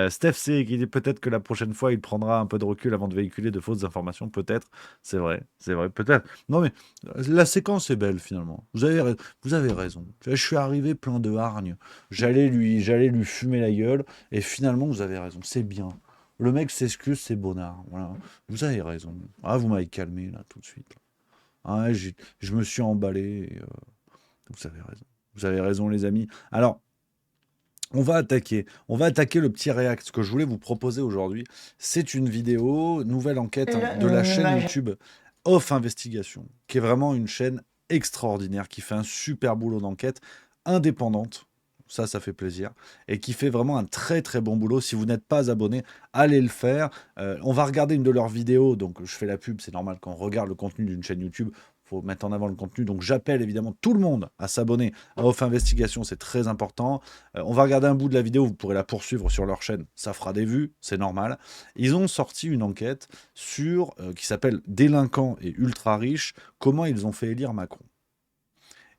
Steph C qui dit peut-être que la prochaine fois il prendra un peu de recul avant de véhiculer de fausses informations, peut-être, c'est vrai, peut-être. Non mais la séquence est belle finalement. Vous avez raison. Je suis arrivé plein de hargne. J'allais lui fumer la gueule et finalement vous avez raison. C'est bien. Le mec s'excuse, c'est bonnard. Voilà. Vous avez raison. Ah, vous m'avez calmé là tout de suite. Ah, je me suis emballé. Vous avez raison. Vous avez raison, les amis. Alors. On va attaquer le petit react. Ce que je voulais vous proposer aujourd'hui, c'est une vidéo, nouvelle enquête de la chaîne YouTube Off Investigation, qui est vraiment une chaîne extraordinaire, qui fait un super boulot d'enquête, indépendante. Ça fait plaisir. Et qui fait vraiment un très très bon boulot. Si vous n'êtes pas abonné, allez le faire. On va regarder une de leurs vidéos. Donc je fais la pub, c'est normal quand on regarde le contenu d'une chaîne YouTube. Il faut mettre en avant le contenu. Donc j'appelle évidemment tout le monde à s'abonner à Off Investigation. C'est très important. On va regarder un bout de la vidéo. Vous pourrez la poursuivre sur leur chaîne. Ça fera des vues, c'est normal. Ils ont sorti une enquête sur qui s'appelle Délinquants et ultra riches. Comment ils ont fait élire Macron.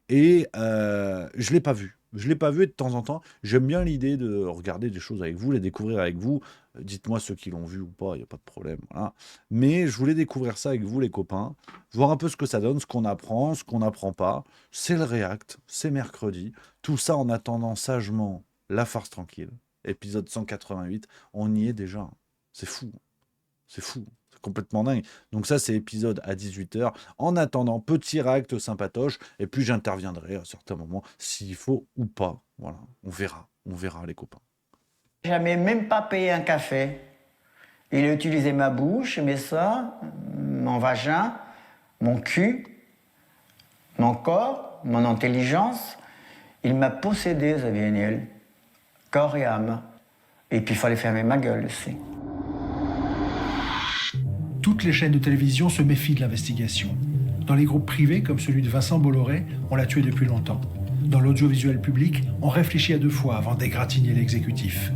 Et je ne l'ai pas vu. Je ne l'ai pas vu et de temps en temps, j'aime bien l'idée de regarder des choses avec vous, les découvrir avec vous. Dites-moi ceux qui l'ont vu ou pas, il n'y a pas de problème. Voilà. Mais je voulais découvrir ça avec vous, les copains, voir un peu ce que ça donne, ce qu'on apprend, ce qu'on n'apprend pas. C'est le React, c'est mercredi. Tout ça en attendant sagement La Farce Tranquille, épisode 188. On y est déjà. C'est fou. C'est fou. Complètement dingue. Donc ça, c'est épisode à 18h. En attendant, petit React sympatoche. Et puis, j'interviendrai à certains moments, s'il faut ou pas. Voilà, on verra, les copains. Jamais même pas payé un café. Il a utilisé ma bouche, mes seins, mon vagin, mon cul, mon corps, mon intelligence. Il m'a possédé, Xavier Niel. Corps et âme. Et puis, il fallait fermer ma gueule aussi. Toutes les chaînes de télévision se méfient de l'investigation. Dans les groupes privés, comme celui de Vincent Bolloré, on l'a tué depuis longtemps. Dans l'audiovisuel public, on réfléchit à 2 fois avant d'égratigner l'exécutif.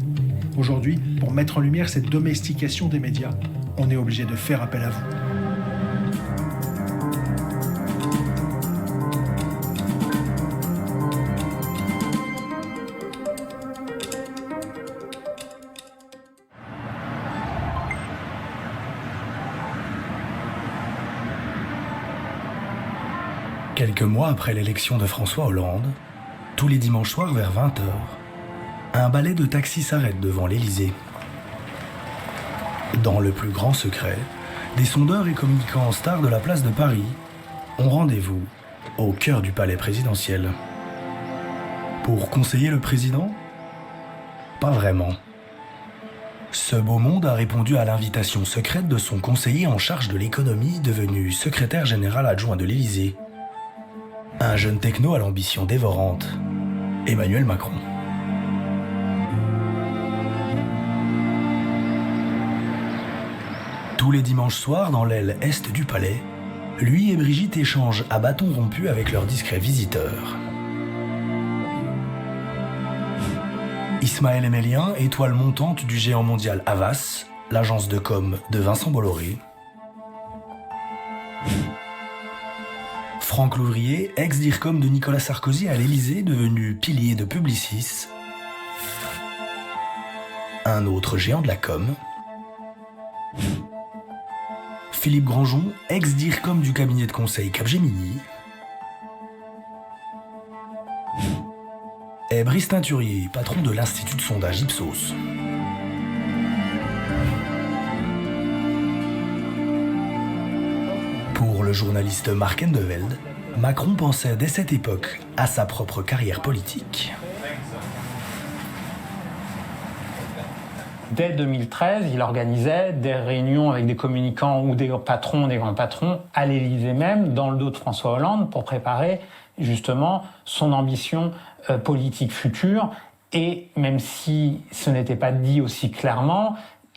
Aujourd'hui, pour mettre en lumière cette domestication des médias, on est obligé de faire appel à vous. Quelques mois après l'élection de François Hollande, tous les dimanches soirs vers 20h, un balai de taxis s'arrête devant l'Élysée. Dans le plus grand secret, des sondeurs et communicants stars de la place de Paris ont rendez-vous au cœur du palais présidentiel. Pour conseiller le président ? Pas vraiment. Ce beau monde a répondu à l'invitation secrète de son conseiller en charge de l'économie, devenu secrétaire général adjoint de l'Élysée. Un jeune techno à l'ambition dévorante, Emmanuel Macron. Tous les dimanches soirs, dans l'aile est du palais, lui et Brigitte échangent à bâton rompu avec leurs discrets visiteurs. Ismaël Emélien, étoile montante du géant mondial Havas, l'agence de com de Vincent Bolloré. Franck Louvrier, ex-DIRCOM de Nicolas Sarkozy à l'Élysée, devenu pilier de Publicis. Un autre géant de la com. Philippe Grandjean, ex-DIRCOM du cabinet de conseil Capgemini. Et Brice Teinturier, patron de l'Institut de sondage Ipsos. Pour le journaliste Mark Endeveld, Macron pensait dès cette époque à sa propre carrière politique. Dès 2013, il organisait des réunions avec des communicants ou des patrons, des grands patrons, à l'Élysée même, dans le dos de François Hollande, pour préparer justement son ambition politique future. Et même si ce n'était pas dit aussi clairement,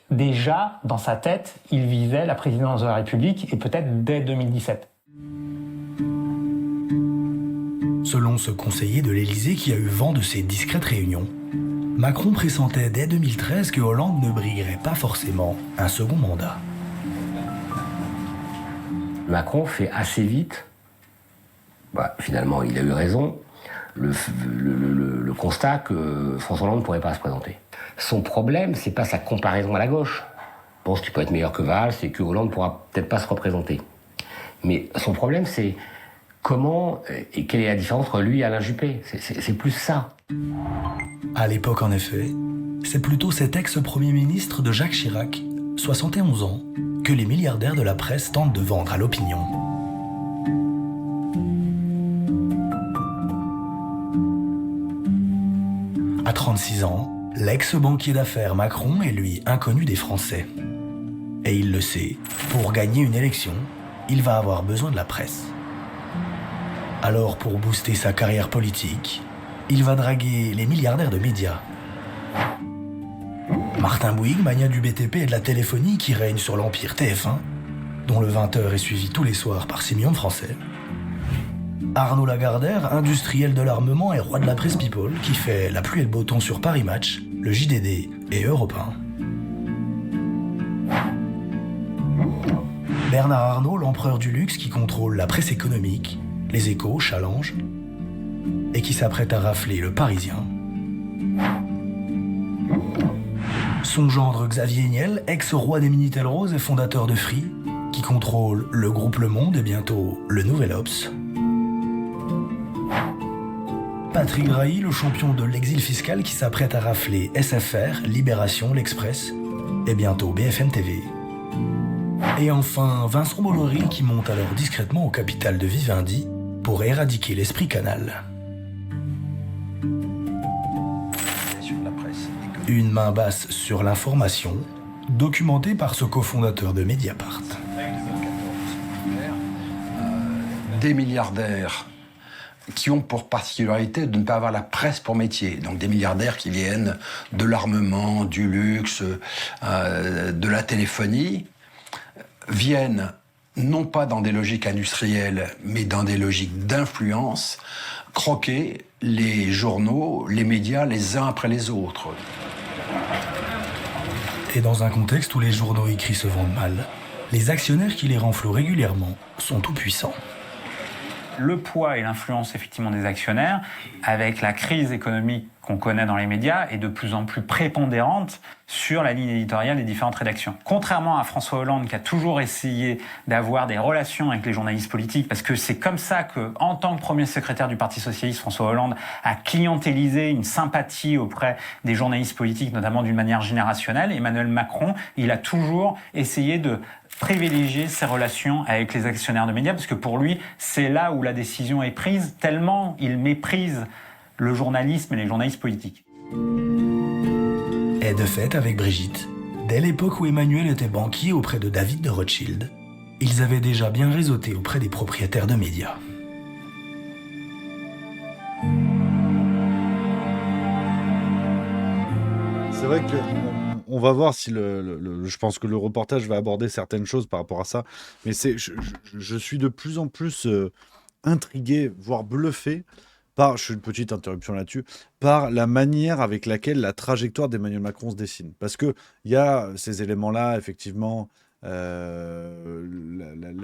déjà, dans sa tête, il visait la présidence de la République, et peut-être dès 2017. Selon ce conseiller de l'Élysée qui a eu vent de ces discrètes réunions, Macron pressentait dès 2013 que Hollande ne briguerait pas forcément un second mandat. Macron fait assez vite, finalement il a eu raison, le constat que François Hollande ne pourrait pas se présenter. Son problème, c'est pas sa comparaison à la gauche. Je pense qu'il peut être meilleur que Valls et que Hollande pourra peut-être pas se représenter. Mais son problème, c'est comment et quelle est la différence entre lui et Alain Juppé. C'est plus ça. À l'époque, en effet, c'est plutôt cet ex-premier ministre de Jacques Chirac, 71 ans, que les milliardaires de la presse tentent de vendre à l'opinion. À 36 ans, l'ex-banquier d'affaires Macron est lui inconnu des Français. Et il le sait, pour gagner une élection, il va avoir besoin de la presse. Alors pour booster sa carrière politique, il va draguer les milliardaires de médias. Martin Bouygues, magnat du BTP et de la téléphonie qui règne sur l'empire TF1, dont le 20h est suivi tous les soirs par 6 millions de Français. Arnaud Lagardère, industriel de l'armement et roi de la presse people, qui fait la pluie et le beau temps sur Paris Match, le JDD et Europe 1. Bernard Arnault, l'empereur du luxe qui contrôle la presse économique, les Échos, Challenge, et qui s'apprête à rafler le Parisien. Son gendre Xavier Niel, ex-roi des Minitel Rose et fondateur de Free, qui contrôle le groupe Le Monde et bientôt le Nouvel Obs. Patrick Drahi, le champion de l'exil fiscal qui s'apprête à rafler SFR, Libération, L'Express et bientôt BFM TV. Et enfin, Vincent Bolloré qui monte alors discrètement au capital de Vivendi pour éradiquer l'esprit canal. Une main basse sur l'information, documentée par ce cofondateur de Mediapart. Des milliardaires qui ont pour particularité de ne pas avoir la presse pour métier. Donc des milliardaires qui viennent de l'armement, du luxe, de la téléphonie, viennent non pas dans des logiques industrielles, mais dans des logiques d'influence, croquer les journaux, les médias les uns après les autres. Et dans un contexte où les journaux écrits se vendent mal, les actionnaires qui les renflouent régulièrement sont tout puissants. Le poids et l'influence effectivement des actionnaires, avec la crise économique qu'on connaît dans les médias, est de plus en plus prépondérante sur la ligne éditoriale des différentes rédactions. Contrairement à François Hollande qui a toujours essayé d'avoir des relations avec les journalistes politiques, parce que c'est comme ça que, en tant que premier secrétaire du Parti socialiste, François Hollande a clientélisé une sympathie auprès des journalistes politiques, notamment d'une manière générationnelle. Emmanuel Macron, il a toujours essayé de privilégier ses relations avec les actionnaires de médias, parce que pour lui, c'est là où la décision est prise, tellement il méprise le journalisme et les journalistes politiques. Et de fait, avec Brigitte, dès l'époque où Emmanuel était banquier auprès de David de Rothschild, ils avaient déjà bien réseauté auprès des propriétaires de médias. C'est vrai que on va voir si je pense que le reportage va aborder certaines choses par rapport à ça, mais je suis de plus en plus intrigué, voire bluffé par, je fais une petite interruption là-dessus, par la manière avec laquelle la trajectoire d'Emmanuel Macron se dessine. Parce qu'il y a ces éléments-là, effectivement, la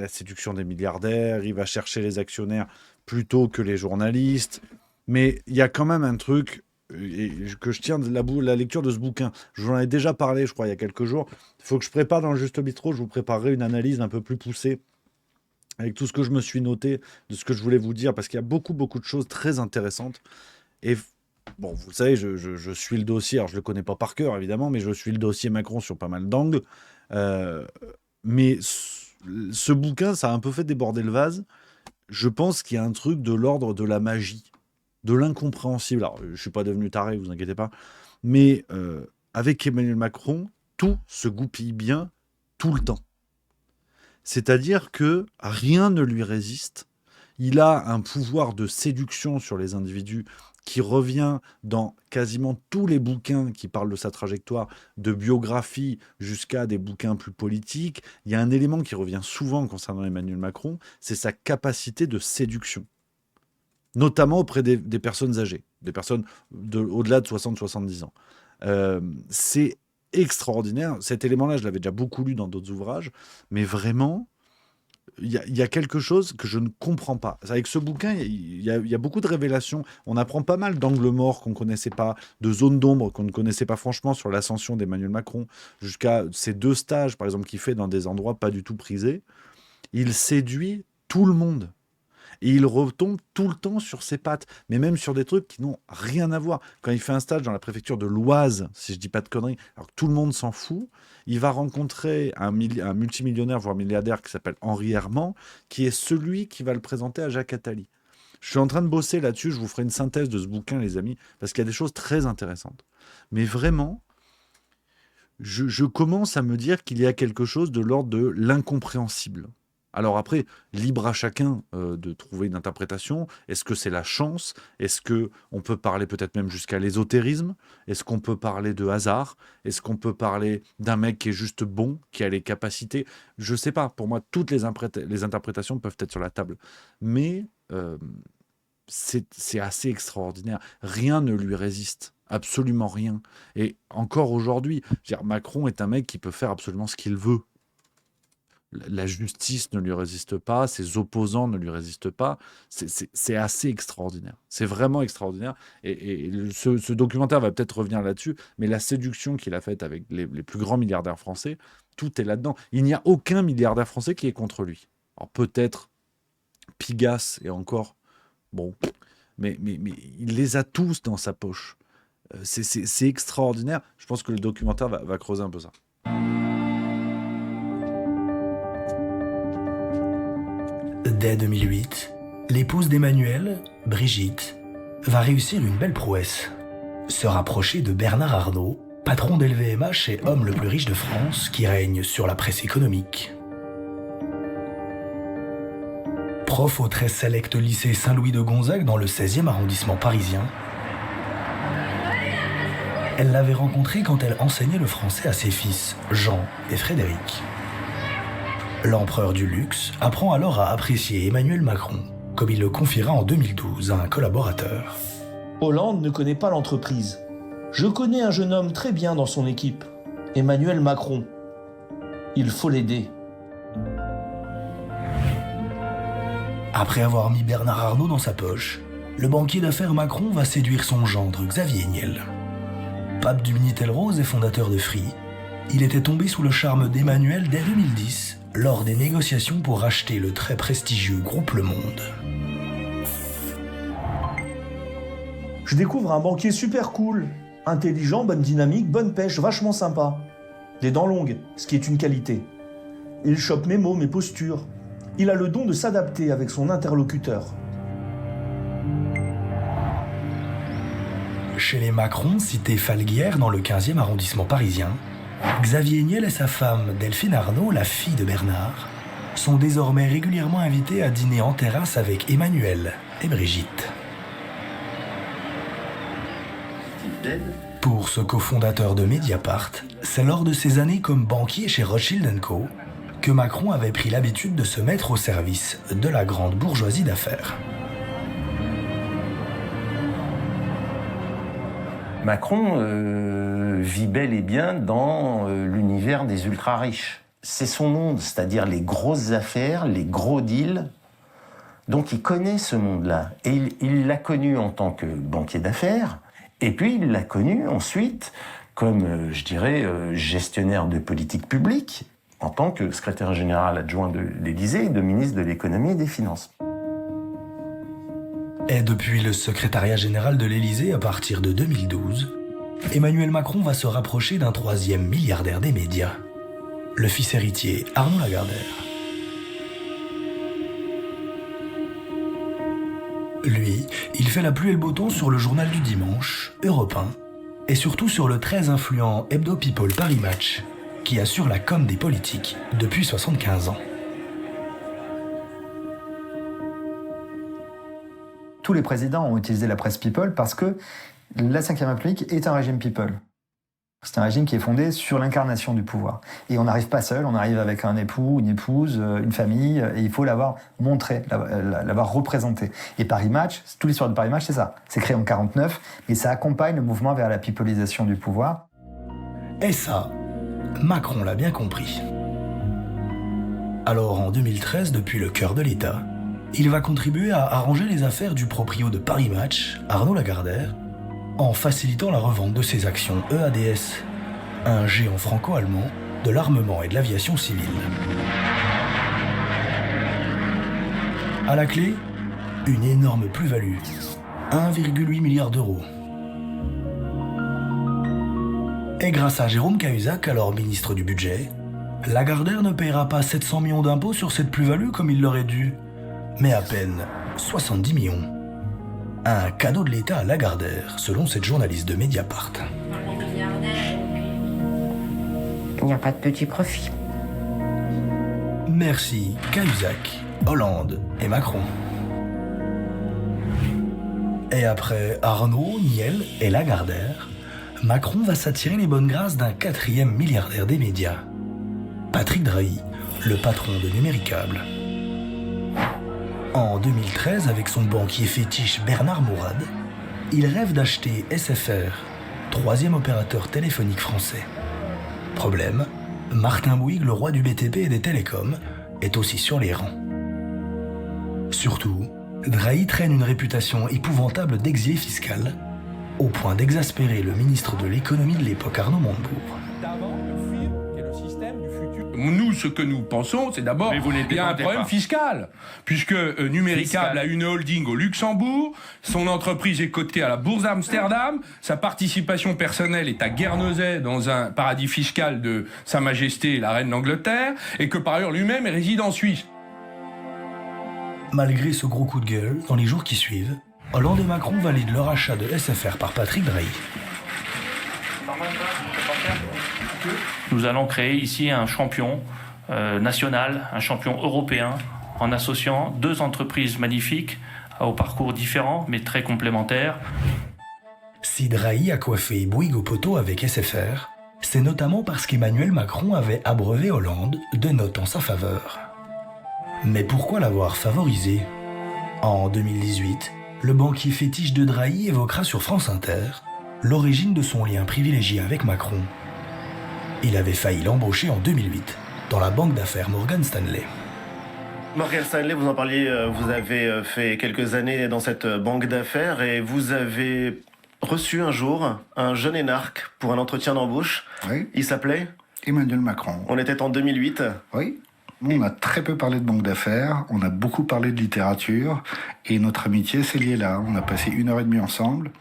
séduction des milliardaires, il va chercher les actionnaires plutôt que les journalistes, mais il y a quand même un truc que je tiens de la lecture de ce bouquin. Je vous en ai déjà parlé, je crois, il y a quelques jours. Il faut que je prépare dans le Juste Bistrot, je vous préparerai une analyse un peu plus poussée avec tout ce que je me suis noté, de ce que je voulais vous dire, parce qu'il y a beaucoup de choses très intéressantes. Et bon, vous le savez, je suis le dossier, alors je ne le connais pas par cœur, évidemment, mais je suis le dossier Macron sur pas mal d'angles. Mais ce bouquin, ça a un peu fait déborder le vase. Je pense qu'il y a un truc de l'ordre de la magie, de l'incompréhensible. Alors, je ne suis pas devenu taré, vous inquiétez pas. Mais avec Emmanuel Macron, tout se goupille bien tout le temps. C'est-à-dire que rien ne lui résiste. Il a un pouvoir de séduction sur les individus qui revient dans quasiment tous les bouquins qui parlent de sa trajectoire, de biographie jusqu'à des bouquins plus politiques. Il y a un élément qui revient souvent concernant Emmanuel Macron, c'est sa capacité de séduction, notamment auprès des personnes âgées, des personnes au-delà de 60-70 ans. C'est extraordinaire. Cet élément-là, je l'avais déjà beaucoup lu dans d'autres ouvrages, mais vraiment, il y a quelque chose que je ne comprends pas. Avec ce bouquin, il y a beaucoup de révélations. On apprend pas mal d'angles morts qu'on ne connaissait pas, de zones d'ombre qu'on ne connaissait pas franchement sur l'ascension d'Emmanuel Macron, jusqu'à ces 2 stages, par exemple, qu'il fait dans des endroits pas du tout prisés. Il séduit tout le monde. Et il retombe tout le temps sur ses pattes, mais même sur des trucs qui n'ont rien à voir. Quand il fait un stage dans la préfecture de l'Oise, si je dis pas de conneries, alors que tout le monde s'en fout, il va rencontrer un multimillionnaire, voire milliardaire, qui s'appelle Henri Herman, qui est celui qui va le présenter à Jacques Attali. Je suis en train de bosser là-dessus, je vous ferai une synthèse de ce bouquin, les amis, parce qu'il y a des choses très intéressantes. Mais vraiment, je commence à me dire qu'il y a quelque chose de l'ordre de l'incompréhensible Alors après, libre à chacun de trouver une interprétation. Est-ce que c'est la chance? Est-ce qu'on peut parler peut-être même jusqu'à l'ésotérisme? Est-ce qu'on peut parler de hasard? Est-ce qu'on peut parler d'un mec qui est juste bon, qui a les capacités? Je sais pas. Pour moi, toutes les interprétations peuvent être sur la table. Mais c'est assez extraordinaire. Rien ne lui résiste. Absolument rien. Et encore aujourd'hui, je veux dire, Macron est un mec qui peut faire absolument ce qu'il veut. La justice ne lui résiste pas, ses opposants ne lui résistent pas. C'est assez extraordinaire. C'est vraiment extraordinaire. Et ce documentaire va peut-être revenir là-dessus, mais la séduction qu'il a faite avec les plus grands milliardaires français, tout est là-dedans. Il n'y a aucun milliardaire français qui est contre lui. Alors peut-être Pigasse et encore, bon, mais il les a tous dans sa poche. C'est extraordinaire. Je pense que le documentaire va creuser un peu ça. Dès 2008, l'épouse d'Emmanuel, Brigitte, va réussir une belle prouesse. Se rapprocher de Bernard Arnault, patron d'LVMH et homme le plus riche de France qui règne sur la presse économique. Prof au très sélect lycée Saint-Louis de Gonzague dans le 16e arrondissement parisien, elle l'avait rencontré quand elle enseignait le français à ses fils, Jean et Frédéric. L'empereur du luxe apprend alors à apprécier Emmanuel Macron, comme il le confiera en 2012 à un collaborateur. Hollande ne connaît pas l'entreprise. Je connais un jeune homme très bien dans son équipe, Emmanuel Macron. Il faut l'aider. Après avoir mis Bernard Arnault dans sa poche, le banquier d'affaires Macron va séduire son gendre Xavier Niel. Pape du Minitel Rose et fondateur de Free, il était tombé sous le charme d'Emmanuel dès 2010, lors des négociations pour racheter le très prestigieux groupe Le Monde. Je découvre un banquier super cool, intelligent, bonne dynamique, bonne pêche, vachement sympa. Des dents longues, ce qui est une qualité. Il chope mes mots, mes postures. Il a le don de s'adapter avec son interlocuteur. Chez les Macron, cité Falguière dans le 15e arrondissement parisien, Xavier Niel et sa femme Delphine Arnault, la fille de Bernard, sont désormais régulièrement invités à dîner en terrasse avec Emmanuel et Brigitte. Pour ce cofondateur de Mediapart, c'est lors de ses années comme banquier chez Rothschild & Co que Macron avait pris l'habitude de se mettre au service de la grande bourgeoisie d'affaires. Macron vit bel et bien dans l'univers des ultra-riches. C'est son monde, c'est-à-dire les grosses affaires, les gros deals. Donc il connaît ce monde-là. Et il l'a connu en tant que banquier d'affaires, et puis il l'a connu ensuite comme, je dirais, gestionnaire de politique publique, en tant que secrétaire général adjoint de l'Élysée et de ministre de l'économie et des finances. Et depuis le secrétariat général de l'Élysée à partir de 2012, Emmanuel Macron va se rapprocher d'un troisième milliardaire des médias, le fils héritier Arnaud Lagardère. Lui, il fait la pluie et le beau temps sur le journal du dimanche, Europe 1, et surtout sur le très influent Hebdo People Paris Match, qui assure la com des politiques depuis 75 ans. Tous les présidents ont utilisé la presse People parce que la Ve République est un régime People. C'est un régime qui est fondé sur l'incarnation du pouvoir. Et on n'arrive pas seul, on arrive avec un époux, une épouse, une famille, et il faut l'avoir montré, l'avoir représenté. Et Paris Match, toute l'histoire de Paris Match, c'est ça. C'est créé en 1949, mais ça accompagne le mouvement vers la pipolisation du pouvoir. Et ça, Macron l'a bien compris. Alors en 2013, depuis le cœur de l'État, il va contribuer à arranger les affaires du proprio de Paris Match, Arnaud Lagardère, en facilitant la revente de ses actions EADS, un géant franco-allemand de l'armement et de l'aviation civile. À la clé, une énorme plus-value, 1,8 milliard d'euros. Et grâce à Jérôme Cahuzac, alors ministre du Budget, Lagardère ne paiera pas 700 millions d'impôts sur cette plus-value comme il l'aurait dû, mais à peine 70 millions. Un cadeau de l'État à Lagardère, selon cette journaliste de Mediapart. Il n'y a pas de petit profit. Merci Cahuzac, Hollande et Macron. Et après Arnaud, Niel et Lagardère, Macron va s'attirer les bonnes grâces d'un 4e milliardaire des médias, Patrick Drahi, le patron de Numéricable. En 2013, avec son banquier fétiche Bernard Mourad, il rêve d'acheter SFR, 3e opérateur téléphonique français. Problème, Martin Bouygues, le roi du BTP et des télécoms, est aussi sur les rangs. Surtout, Drahi traîne une réputation épouvantable d'exilé fiscal, au point d'exaspérer le ministre de l'économie de l'époque, Arnaud Montebourg. Nous, ce que nous pensons, c'est d'abord qu'il y a un problème fiscal, puisque Numéricable a une holding au Luxembourg, son entreprise est cotée à la Bourse d'Amsterdam, sa participation personnelle est à Guernesey, dans un paradis fiscal de Sa Majesté la Reine d'Angleterre, et que par ailleurs lui-même est résident en Suisse. Malgré ce gros coup de gueule, dans les jours qui suivent, Hollande et Macron valident leur achat de SFR par Patrick Drahi. Nous allons créer ici un champion national, un champion européen, en associant deux entreprises magnifiques, au parcours différents, mais très complémentaires. Si Drahi a coiffé Bouygues au poteau avec SFR, c'est notamment parce qu'Emmanuel Macron avait abreuvé Hollande de notes en sa faveur. Mais pourquoi l'avoir favorisé ? En 2018, le banquier fétiche de Drahi évoquera sur France Inter l'origine de son lien privilégié avec Macron. Il avait failli l'embaucher en 2008 dans la banque d'affaires Morgan Stanley. Morgan Stanley, vous en parliez, vous avez fait quelques années dans cette banque d'affaires et vous avez reçu un jour un jeune énarque pour un entretien d'embauche. Oui. Il s'appelait Emmanuel Macron. On était en 2008. Oui. On a très peu parlé de banque d'affaires, on a beaucoup parlé de littérature et notre amitié s'est liée là. On a passé 1h30 ensemble.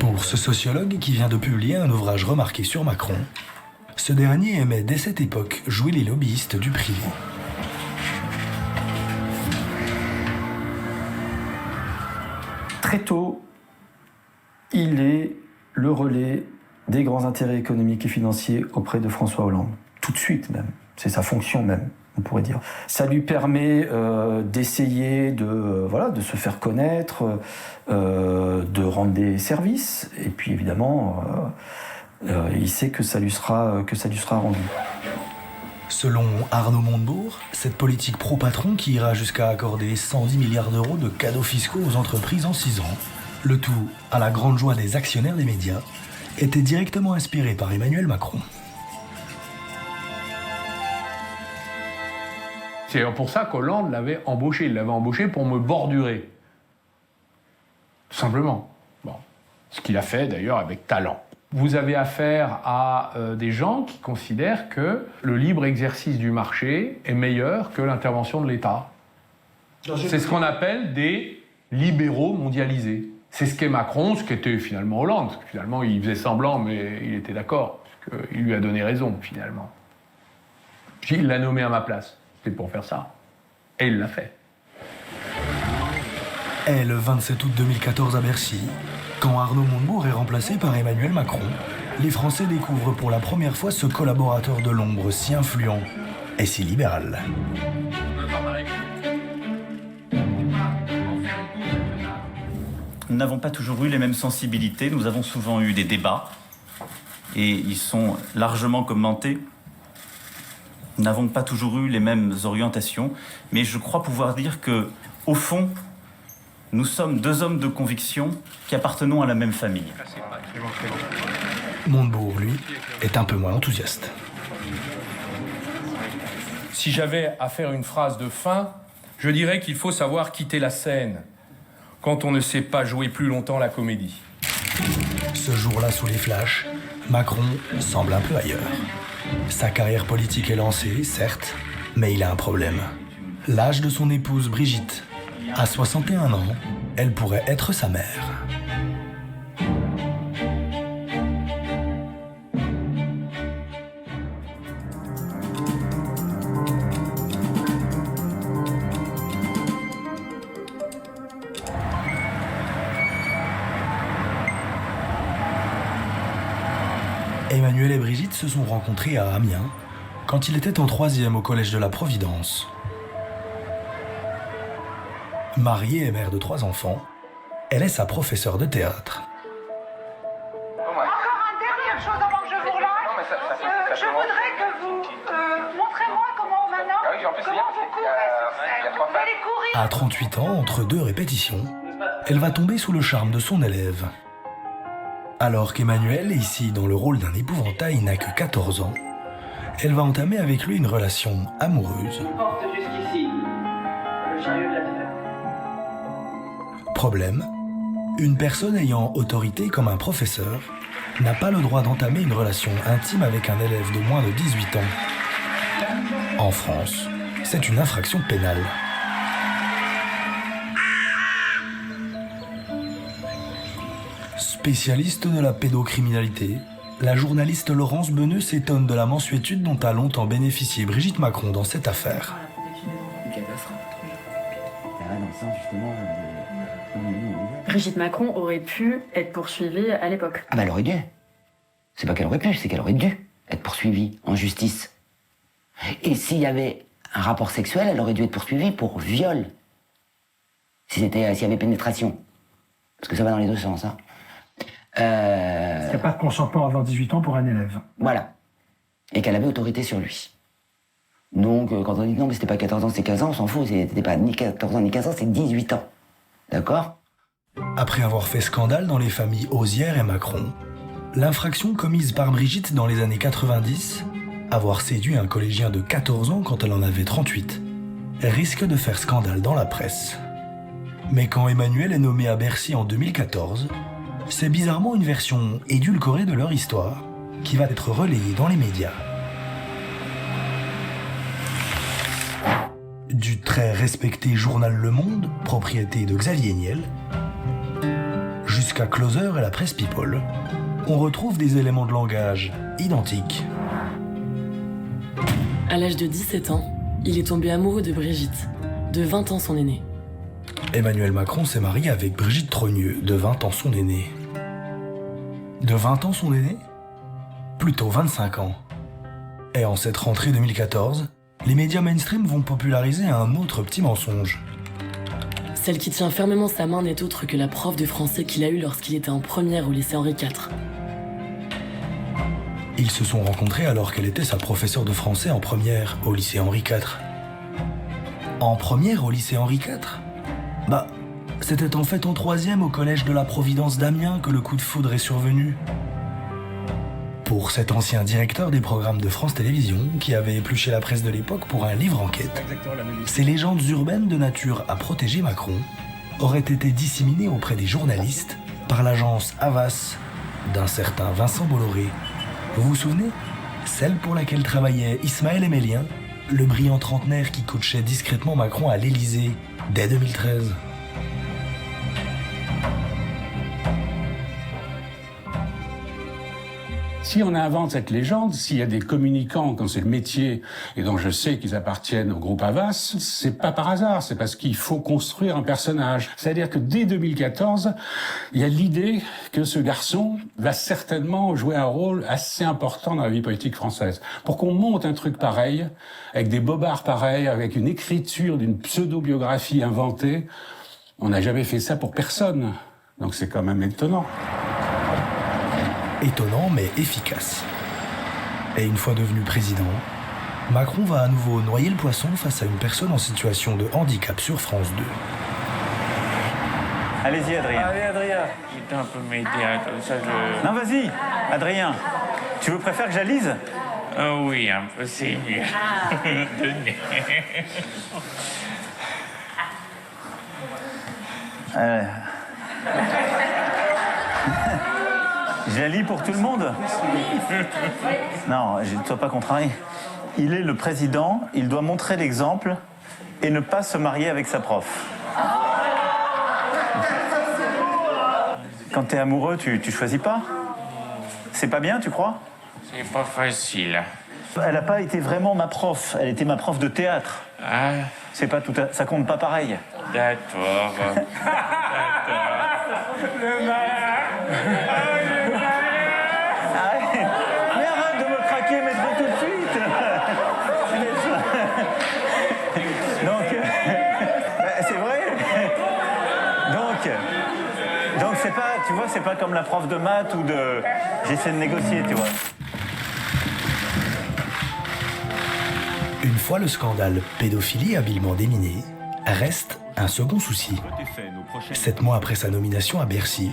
Pour ce sociologue qui vient de publier un ouvrage remarqué sur Macron, ce dernier aimait dès cette époque jouer les lobbyistes du privé. Très tôt, il est le relais des grands intérêts économiques et financiers auprès de François Hollande. Tout de suite même. C'est sa fonction même, on pourrait dire. Ça lui permet d'essayer de se faire connaître, de rendre des services. Et puis évidemment, il sait que ça lui sera rendu. Selon Arnaud Montebourg, cette politique pro-patron qui ira jusqu'à accorder 110 milliards d'euros de cadeaux fiscaux aux entreprises en 6 ans, le tout à la grande joie des actionnaires des médias, était directement inspiré par Emmanuel Macron. C'est pour ça qu'Hollande l'avait embauché. Il l'avait embauché pour me bordurer. Tout simplement. Bon. Ce qu'il a fait d'ailleurs avec talent. Vous avez affaire à des gens qui considèrent que le libre exercice du marché est meilleur que l'intervention de l'État. C'est ce qu'on appelle des libéraux mondialisés. C'est ce qu'est Macron, ce qu'était finalement Hollande. Parce que finalement, il faisait semblant, mais il était d'accord. Parce qu'il lui a donné raison, finalement. Il l'a nommé à ma place. C'était pour faire ça. Et il l'a fait. Et le 27 août 2014 à Bercy, quand Arnaud Montebourg est remplacé par Emmanuel Macron, les Français découvrent pour la première fois ce collaborateur de l'ombre si influent et si libéral. Nous n'avons pas toujours eu les mêmes sensibilités, nous avons souvent eu des débats, et ils sont largement commentés. Nous n'avons pas toujours eu les mêmes orientations, mais je crois pouvoir dire que, au fond, nous sommes deux hommes de conviction qui appartenons à la même famille. Montebourg, lui, est un peu moins enthousiaste. Si j'avais à faire une phrase de fin, je dirais qu'il faut savoir quitter la scène quand on ne sait pas jouer plus longtemps la comédie. Ce jour-là, sous les flashs, Macron semble un peu ailleurs. Sa carrière politique est lancée, certes, mais il a un problème. L'âge de son épouse Brigitte. À 61 ans, elle pourrait être sa mère. Emmanuel et Brigitte se sont rencontrés à Amiens quand il était en 3e au collège de la Providence. Mariée et mère de 3 enfants, elle est sa professeure de théâtre. Encore une dernière chose avant que je vous relâche. Je voudrais que vous montrez-moi comment maintenant, comment vous courez sur scène. Vous allez courir. À 38 ans, entre 2 répétitions, elle va tomber sous le charme de son élève. Alors qu'Emmanuel, ici dans le rôle d'un épouvantail, n'a que 14 ans, elle va entamer avec lui une relation amoureuse. Porte jusqu'ici. Le chariot de la terre. Problème, une personne ayant autorité comme un professeur n'a pas le droit d'entamer une relation intime avec un élève de moins de 18 ans. En France, c'est une infraction pénale. Spécialiste de la pédocriminalité, la journaliste Laurence Beneux s'étonne de la mansuétude dont a longtemps bénéficié Brigitte Macron dans cette affaire. Brigitte Macron aurait pu être poursuivie à l'époque. Ah bah elle aurait dû. C'est pas qu'elle aurait pu, c'est qu'elle aurait dû être poursuivie en justice. Et s'il y avait un rapport sexuel, elle aurait dû être poursuivie pour viol. S'il y avait pénétration. Parce que ça va dans les deux sens, hein. Il n'y a pas de consentement avant 18 ans pour un élève. Voilà. Et qu'elle avait autorité sur lui. Donc, quand on dit non, mais c'était pas 14 ans, c'est 15 ans, on s'en fout. C'était pas ni 14 ans, ni 15 ans, c'est 18 ans. D'accord ? Après avoir fait scandale dans les familles Osière et Macron, l'infraction commise par Brigitte dans les années 90, avoir séduit un collégien de 14 ans quand elle en avait 38, risque de faire scandale dans la presse. Mais quand Emmanuel est nommé à Bercy en 2014, c'est bizarrement une version édulcorée de leur histoire qui va être relayée dans les médias. Du très respecté journal Le Monde, propriété de Xavier Niel, jusqu'à Closer et la presse People, on retrouve des éléments de langage identiques. À l'âge de 17 ans, il est tombé amoureux de Brigitte, de 20 ans son aînée. Emmanuel Macron s'est marié avec Brigitte Trogneux, de 20 ans son aînée. De 20 ans son aînée ? Plutôt 25 ans. Et en cette rentrée 2014, les médias mainstream vont populariser un autre petit mensonge. Celle qui tient fermement sa main n'est autre que la prof de français qu'il a eue lorsqu'il était en première au lycée Henri IV. Ils se sont rencontrés alors qu'elle était sa professeure de français en première au lycée Henri IV. En première au lycée Henri IV ? Bah, c'était en fait en 3e au collège de la Providence d'Amiens que le coup de foudre est survenu. Pour cet ancien directeur des programmes de France Télévisions, qui avait épluché la presse de l'époque pour un livre enquête, ces légendes urbaines de nature à protéger Macron auraient été disséminées auprès des journalistes par l'agence Havas d'un certain Vincent Bolloré. Vous vous souvenez ? Celle pour laquelle travaillait Ismaël Emélien, le brillant trentenaire qui coachait discrètement Macron à l'Élysée dès 2013. Si on invente cette légende, s'il y a des communicants, quand c'est le métier, et dont je sais qu'ils appartiennent au groupe Havas, c'est pas par hasard, c'est parce qu'il faut construire un personnage. C'est-à-dire que dès 2014, il y a l'idée que ce garçon va certainement jouer un rôle assez important dans la vie politique française. Pour qu'on monte un truc pareil, avec des bobards pareils, avec une écriture d'une pseudo-biographie inventée, on n'a jamais fait ça pour personne. Donc c'est quand même étonnant. Étonnant mais efficace. Et une fois devenu président, Macron va à nouveau noyer le poisson face à une personne en situation de handicap sur France 2. Allez-y, Adrien. Allez, Adrien. Putain, un peu m'aider, comme ça je... Non, vas-y, Adrien. Tu préfères que j'alise ? Oh oui, un peu, c'est mieux. Je la lis pour tout le monde ? Non, ne sois pas contrarié. Il est le président, il doit montrer l'exemple et ne pas se marier avec sa prof. Quand t'es amoureux, tu choisis pas ? C'est pas bien, tu crois ? C'est pas facile. Elle n'a pas été vraiment ma prof, elle était ma prof de théâtre. Ah. C'est pas tout ça compte pas pareil. D'accord. Le malin. Donc c'est pas, tu vois, c'est pas comme la prof de maths ou de... J'essaie de négocier, tu vois. Une fois le scandale pédophilie habilement déminé, reste un second souci. 7 mois après sa nomination à Bercy,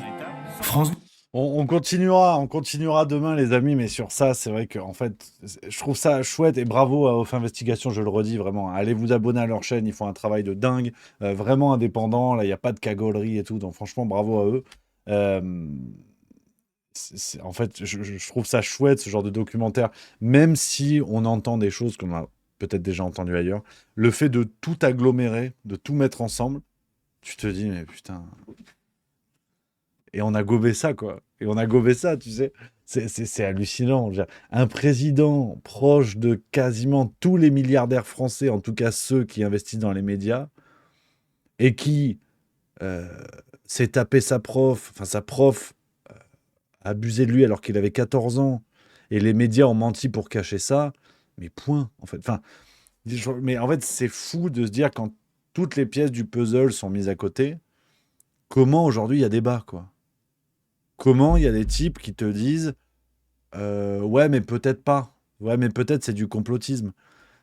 France... On continuera demain, les amis, mais sur ça, c'est vrai que, en fait, je trouve ça chouette et bravo à Off Investigation, je le redis vraiment. Allez vous abonner à leur chaîne, ils font un travail de dingue, vraiment indépendant. Là, il n'y a pas de cagolerie et tout, donc franchement, bravo à eux. En fait, je trouve ça chouette, ce genre de documentaire, même si on entend des choses qu'on a peut-être déjà entendues ailleurs. Le fait de tout agglomérer, de tout mettre ensemble, tu te dis, mais putain. Et on a gobé ça, quoi. Et on a gobé ça, tu sais. C'est hallucinant. Un président proche de quasiment tous les milliardaires français, en tout cas ceux qui investissent dans les médias, et qui s'est tapé sa prof a abusé de lui alors qu'il avait 14 ans, et les médias ont menti pour cacher ça, mais point, en fait. Mais en fait, c'est fou de se dire, quand toutes les pièces du puzzle sont mises à côté, comment aujourd'hui il y a débat, quoi. Comment il y a des types qui te disent ouais, mais peut-être pas. Ouais, mais peut-être c'est du complotisme.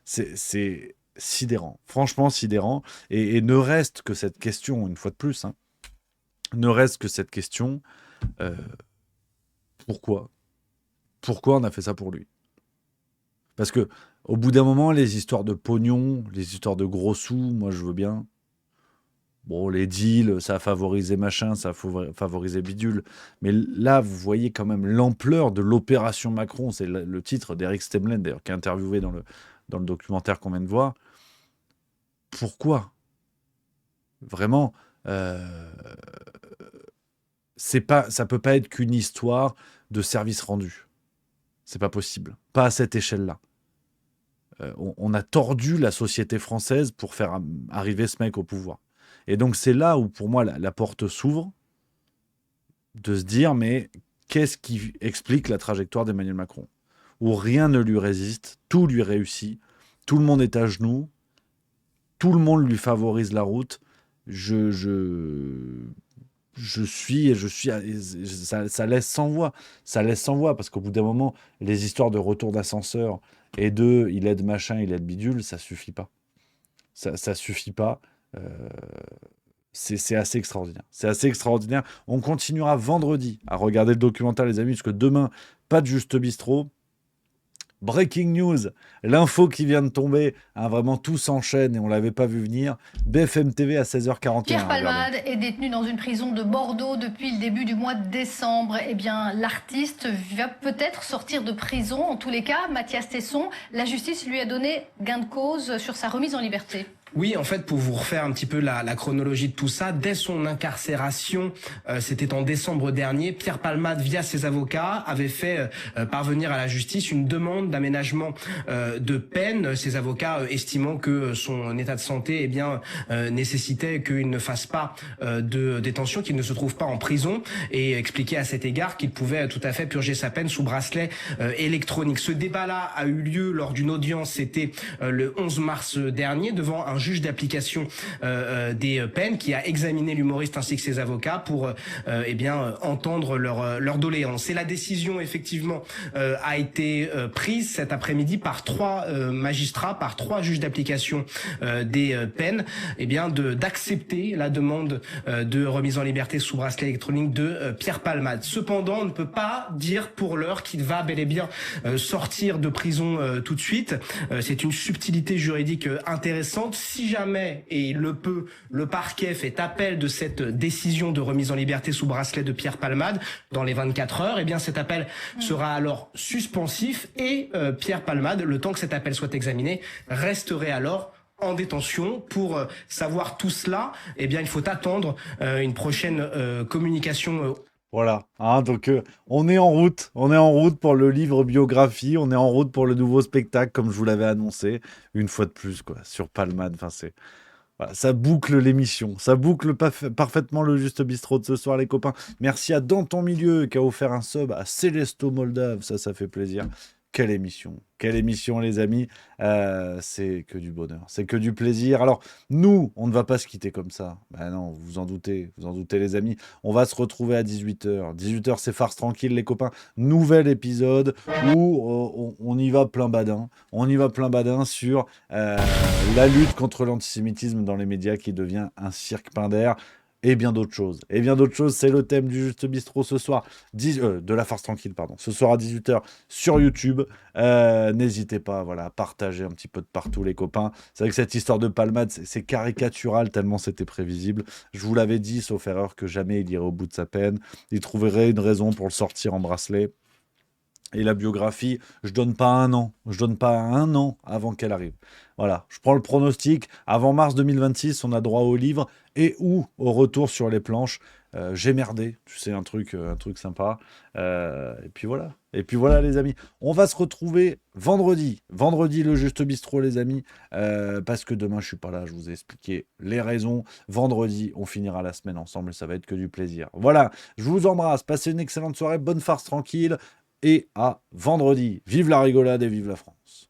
C'est sidérant. Franchement, sidérant. Et ne reste que cette question, une fois de plus, hein, ne reste que cette question pourquoi ? Pourquoi on a fait ça pour lui ? Parce que au bout d'un moment, les histoires de pognon, les histoires de gros sous, moi je veux bien. Bon, les deals, ça a favorisé machin, ça a favorisé bidule. Mais là, vous voyez quand même l'ampleur de l'opération Macron. C'est le titre d'Eric Stemlen, d'ailleurs, qui est interviewé dans le documentaire qu'on vient de voir. Pourquoi ? Vraiment, ça peut pas être qu'une histoire de service rendu. C'est pas possible. Pas à cette échelle-là. On a tordu la société française pour faire arriver ce mec au pouvoir. Et donc, c'est là où, pour moi, la porte s'ouvre, de se dire, mais qu'est-ce qui explique la trajectoire d'Emmanuel Macron ? Où rien ne lui résiste, tout lui réussit, tout le monde est à genoux, tout le monde lui favorise la route. Ça laisse sans voix. Ça laisse sans voix, parce qu'au bout d'un moment, les histoires de retour d'ascenseur et de il aide machin, il aide bidule, ça suffit pas. Ça suffit pas. C'est assez extraordinaire. C'est assez extraordinaire. On continuera vendredi à regarder le documentaire, les amis, parce que demain, pas de Juste Bistrot. Breaking news, l'info qui vient de tomber, hein, vraiment tout s'enchaîne et on l'avait pas vu venir. BFM TV à 16h41. Pierre Palmade est détenu dans une prison de Bordeaux depuis le début du mois de décembre. Eh bien, l'artiste va peut-être sortir de prison. En tous les cas, Mathias Tesson, la justice lui a donné gain de cause sur sa remise en liberté. Oui, en fait, pour vous refaire un petit peu la chronologie de tout ça, dès son incarcération, c'était en décembre dernier, Pierre Palmade, via ses avocats, avait fait parvenir à la justice une demande d'aménagement de peine, ses avocats estimant que son état de santé nécessitait qu'il ne fasse pas de détention, qu'il ne se trouve pas en prison, et expliquait à cet égard qu'il pouvait tout à fait purger sa peine sous bracelet électronique. Ce débat-là a eu lieu lors d'une audience, c'était le 11 mars dernier, devant un juge d'application des peines qui a examiné l'humoriste ainsi que ses avocats pour entendre leur doléance. Et la décision effectivement a été prise cet après-midi par 3 magistrats, par 3 juges d'application des peines, d'accepter la demande de remise en liberté sous bracelet électronique de Pierre Palmade. Cependant, on ne peut pas dire pour l'heure qu'il va bel et bien sortir de prison tout de suite. C'est une subtilité juridique intéressante. Si jamais, et il le peut, le parquet fait appel de cette décision de remise en liberté sous bracelet de Pierre Palmade dans les 24 heures, eh bien cet appel sera alors suspensif et Pierre Palmade, le temps que cet appel soit examiné, resterait alors en détention. Pour savoir tout cela, eh bien il faut attendre une prochaine communication. Voilà, hein, donc on est en route pour le livre biographie, on est en route pour le nouveau spectacle, comme je vous l'avais annoncé, une fois de plus, quoi, sur Palmade. Enfin, voilà, ça boucle l'émission, ça boucle parfaitement le Juste Bistrot de ce soir, les copains. Merci à Dans ton milieu qui a offert un sub à Célesto Moldave, ça fait plaisir. Quelle émission les amis, c'est que du bonheur, c'est que du plaisir. Alors nous, on ne va pas se quitter comme ça, ben non, vous en doutez les amis, on va se retrouver à 18h. 18h c'est farce tranquille les copains, nouvel épisode où on y va plein badin, sur la lutte contre l'antisémitisme dans les médias qui devient un cirque pindaire. Et bien d'autres choses. C'est le thème du Juste Bistrot ce soir, de la farce tranquille, pardon. Ce soir à 18h sur YouTube. N'hésitez pas à partager un petit peu de partout, les copains. C'est vrai que cette histoire de Palmade, c'est caricatural tellement c'était prévisible. Je vous l'avais dit, sauf erreur, que jamais il irait au bout de sa peine. Il trouverait une raison pour le sortir en bracelet. Et la biographie, je donne pas un an avant qu'elle arrive. Voilà, je prends le pronostic. Avant mars 2026, on a droit au livre et ou au retour sur les planches. J'ai merdé, tu sais, un truc sympa. Et puis voilà les amis. On va se retrouver vendredi le Juste Bistrot les amis, parce que demain je suis pas là, je vous ai expliqué les raisons. Vendredi, on finira la semaine ensemble et ça va être que du plaisir. Voilà, je vous embrasse, passez une excellente soirée, bonne farce tranquille et à vendredi. Vive la rigolade et vive la France.